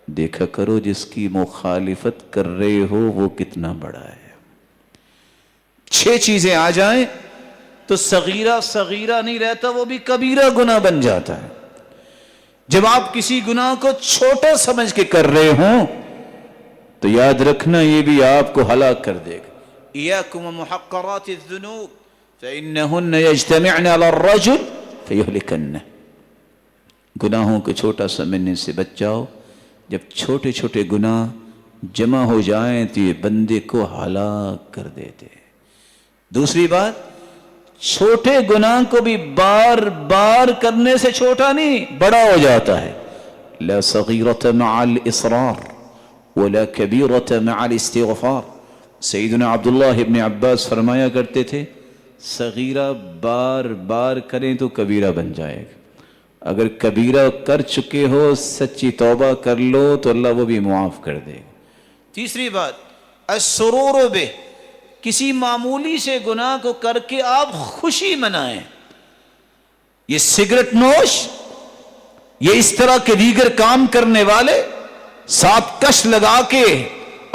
دیکھا کرو جس کی مخالفت کر رہے ہو وہ کتنا بڑا ہے. 6 چیزیں آ جائیں تو صغیرہ صغیرہ نہیں رہتا، وہ بھی کبیرہ گناہ بن جاتا ہے. جب آپ کسی گناہ کو چھوٹا سمجھ کے کر رہے ہوں تو یاد رکھنا یہ بھی آپ کو ہلاک کر دے گا. ایاکم محقرات الذنوب فإنہن یجتمعن علی الرجل فیہلکن. گناہوں کو چھوٹا سمجھنے سے بچ جاؤ. جب چھوٹے چھوٹے گناہ جمع ہو جائیں تو یہ بندے کو ہلاک کر دیتے ہیں. دوسری بات، چھوٹے گناہ کو بھی بار بار کرنے سے چھوٹا نہیں بڑا ہو جاتا ہے. لا صغیرۃ مع الاصرار ولا کبیرۃ مع الاستغفار. سیدنا عبداللہ ابن عباس فرمایا کرتے تھے صغیرہ بار بار کریں تو کبیرہ بن جائے گا، اگر کبیرہ کر چکے ہو سچی توبہ کر لو تو اللہ وہ بھی معاف کر دے گا. تیسری بات، السرور بہ، کسی معمولی سے گناہ کو کر کے آپ خوشی منائیں. یہ سگریٹ نوش، یہ اس طرح کے دیگر کام کرنے والے ساتھ کش لگا کے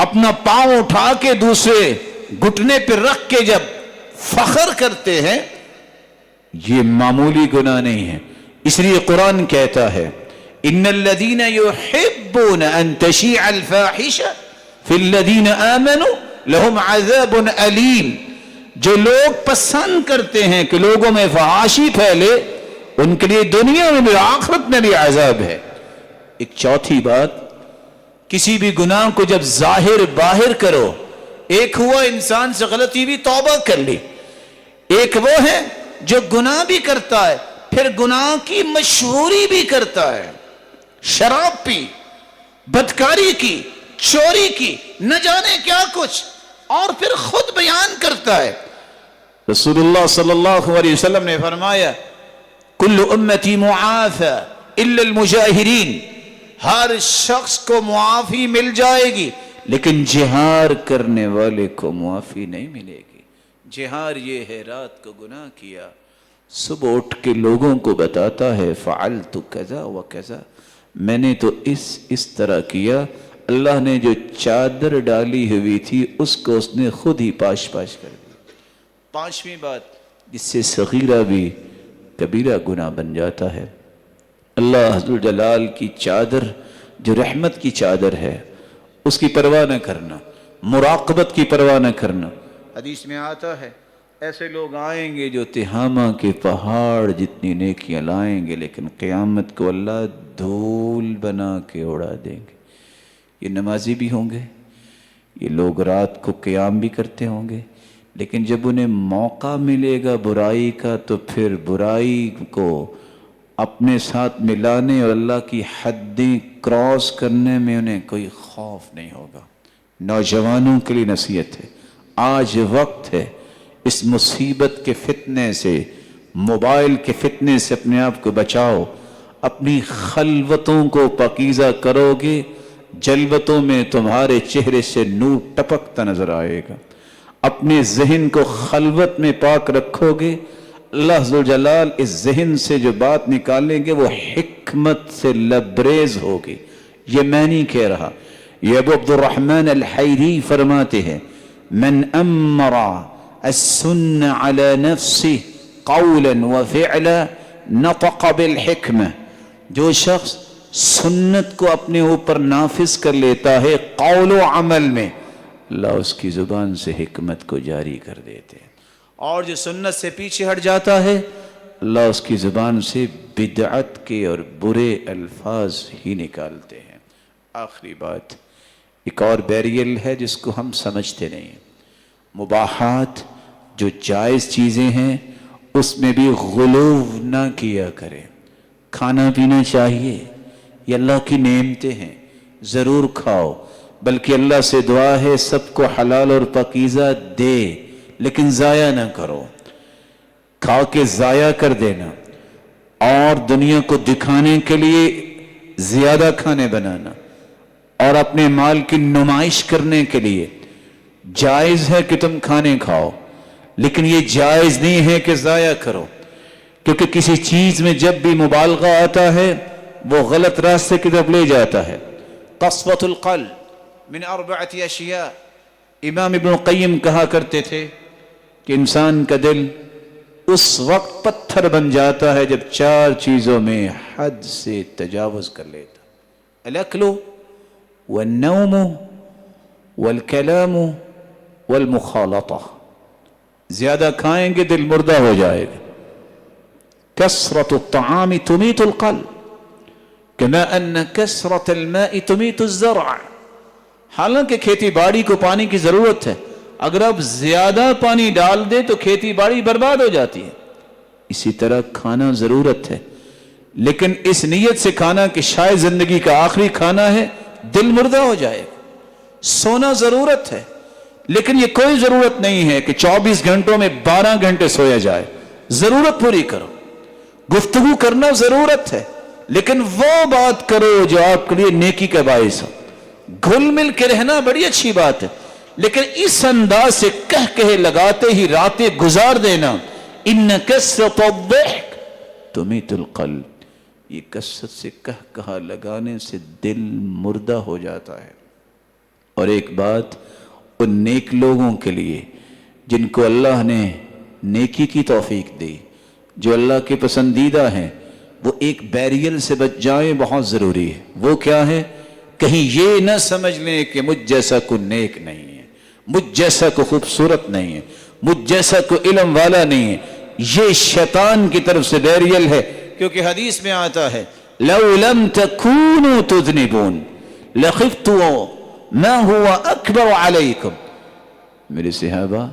اپنا پاؤں اٹھا کے دوسرے گھٹنے پہ رکھ کے جب فخر کرتے ہیں، یہ معمولی گناہ نہیں ہے. اس لیے قرآن کہتا ہے ان الذین یحبون ان تشیع الفاحشہ فی الذین آمنوا لهم عذاب علیم. جو لوگ پسند کرتے ہیں کہ لوگوں میں فحاشی پھیلے، ان کے لیے دنیا میں بھی آخرت میں بھی عذاب ہے۔ ایک چوتھی بات، کسی بھی گناہ کو جب ظاہر باہر کرو، ایک ہوا انسان سے غلطی بھی توبہ کر لی، ایک وہ ہے جو گناہ بھی کرتا ہے پھر گناہ کی مشہوری بھی کرتا ہے، شراب پی، بدکاری کی، چوری کی، نہ جانے کیا کچھ، اور پھر خود بیان کرتا ہے۔ رسول اللہ صلی اللہ علیہ وسلم نے فرمایا کل امتی معافی الا المجاہرین، ہر شخص کو معافی مل جائے گی لیکن جہار کرنے والے کو معافی نہیں ملے گی۔ جہار یہ ہے رات کو گناہ کیا، صبح اٹھ کے لوگوں کو بتاتا ہے فعلت کذا و کذا، میں نے تو اس طرح کیا، اللہ نے جو چادر ڈالی ہوئی تھی اس کو اس نے خود ہی پاش پاش کر دی۔ پانچویں بات، جس سے صغیرہ بھی کبیرہ گناہ بن جاتا ہے، اللہ عز و جلال کی چادر جو رحمت کی چادر ہے اس کی پرواہ نہ کرنا، مراقبت کی پرواہ نہ کرنا۔ حدیث میں آتا ہے ایسے لوگ آئیں گے جو تہامہ کے پہاڑ جتنی نیکیاں لائیں گے لیکن قیامت کو اللہ دھول بنا کے اڑا دیں گے۔ یہ نمازی بھی ہوں گے، یہ لوگ رات کو قیام بھی کرتے ہوں گے، لیکن جب انہیں موقع ملے گا برائی کا تو پھر برائی کو اپنے ساتھ ملانے اور اللہ کی حدیں کراس کرنے میں انہیں کوئی خوف نہیں ہوگا۔ نوجوانوں کے لیے نصیحت ہے، آج وقت ہے اس مصیبت کے فتنے سے، موبائل کے فتنے سے اپنے آپ کو بچاؤ، اپنی خلوتوں کو پاکیزہ کرو گے، جلوتوں میں تمہارے چہرے سے نور ٹپکتا نظر آئے گا۔ اپنے ذہن کو خلوت میں پاک رکھو گے، اللہ عز و جلال اس ذہن سے جو بات نکالیں گے وہ حکمت سے لبریز ہوگی۔ یہ میں نہیں کہہ رہا، یہ ابو عبد الرحمن الحیری فرماتے ہیں من امر السن على نفسه قولا وفعلا نطق بالحکمہ، جو شخص سنت کو اپنے اوپر نافذ کر لیتا ہے قول و عمل میں، اللہ اس کی زبان سے حکمت کو جاری کر دیتے ہیں، اور جو سنت سے پیچھے ہٹ جاتا ہے اللہ اس کی زبان سے بدعت کے اور برے الفاظ ہی نکالتے ہیں۔ آخری بات، ایک اور بیریل ہے جس کو ہم سمجھتے نہیں ہیں، مباحات جو جائز چیزیں ہیں اس میں بھی غلو نہ کیا کریں۔ کھانا پینا چاہیے، یہ اللہ کی نعمتیں ہیں، ضرور کھاؤ، بلکہ اللہ سے دعا ہے سب کو حلال اور پاکیزہ دے، لیکن ضائع نہ کرو، کھا کے ضائع کر دینا اور دنیا کو دکھانے کے لیے زیادہ کھانے بنانا اور اپنے مال کی نمائش کرنے کے لیے، جائز ہے کہ تم کھانے کھاؤ لیکن یہ جائز نہیں ہے کہ ضائع کرو، کیونکہ کسی چیز میں جب بھی مبالغہ آتا ہے وہ غلط راستے کی طرف لے جاتا ہے۔ قسوۃ القلب من 4 اشیاء، امام ابن القیم کہا کرتے تھے کہ انسان کا دل اس وقت پتھر بن جاتا ہے جب 4 چیزوں میں حد سے تجاوز کر لیتا، الاکل والنوم والکلام والمخالطہ، زیادہ کھائیں گے دل مردہ ہو جائے گا۔ کثرت الطعام تمیت القلب کما ان کثرت الماء تمیت الزرع، حالانکہ کھیتی باڑی کو پانی کی ضرورت ہے، اگر آپ زیادہ پانی ڈال دیں تو کھیتی باڑی برباد ہو جاتی ہے۔ اسی طرح کھانا ضرورت ہے، لیکن اس نیت سے کھانا کہ شاید زندگی کا آخری کھانا ہے، دل مردہ ہو جائے گا۔ سونا ضرورت ہے، لیکن یہ کوئی ضرورت نہیں ہے کہ 24 گھنٹوں میں 12 گھنٹے سویا جائے، ضرورت پوری کرو۔ گفتگو کرنا ضرورت ہے، لیکن وہ بات کرو جو آپ کے لیے نیکی کا باعث ہو۔ گھل مل کے رہنا بڑی اچھی بات ہے، لیکن اس انداز سے کہے لگاتے ہی راتیں گزار دینا، ان کثرت الضحک تمیت القلب، یہ کثرت سے کہا لگانے سے دل مردہ ہو جاتا ہے۔ اور ایک بات ان نیک لوگوں کے لیے جن کو اللہ نے نیکی کی توفیق دی، جو اللہ کے پسندیدہ ہیں، وہ ایک بیریل سے بچ جائیں، بہت ضروری ہے۔ وہ کیا ہے؟ کہیں یہ نہ سمجھ لیں کہ مجھ جیسا کوئی نیک نہیں ہے، مجھ جیسا کوئی خوبصورت نہیں ہے، مجھ جیسا کوئی علم والا نہیں ہے. یہ شیطان کی طرف سے بیریل ہے، کیونکہ حدیث میں آتا ہے لو لم تکونوا تذنبون لخفت ما هو اکبر علیکم. میرے صحابہ،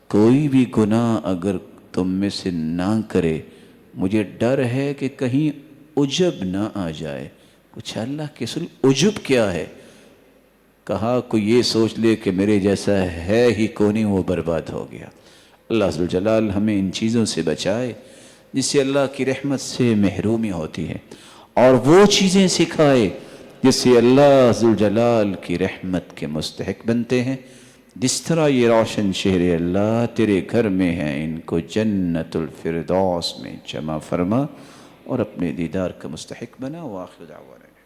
کوئی بھی گناہ اگر تم میں سے نہ کرے، مجھے ڈر ہے کہ کہیں عجب نہ آ جائے. پوچھا اللہ کے رسول عجب کیا ہے؟ کہا کوئی یہ سوچ لے کہ میرے جیسا ہے ہی کونی، وہ برباد ہو گیا. اللہ عز و جلال ہمیں ان چیزوں سے بچائے جس سے اللہ کی رحمت سے محرومی ہوتی ہے، اور وہ چیزیں سکھائے جس سے اللہ عز و جلال کی رحمت کے مستحق بنتے ہیں. جس طرح یہ روشن شہر اللہ تیرے گھر میں ہیں، ان کو جنت الفردوس میں جمع فرما اور اپنے دیدار کا مستحق بنا. وآخر دعوانا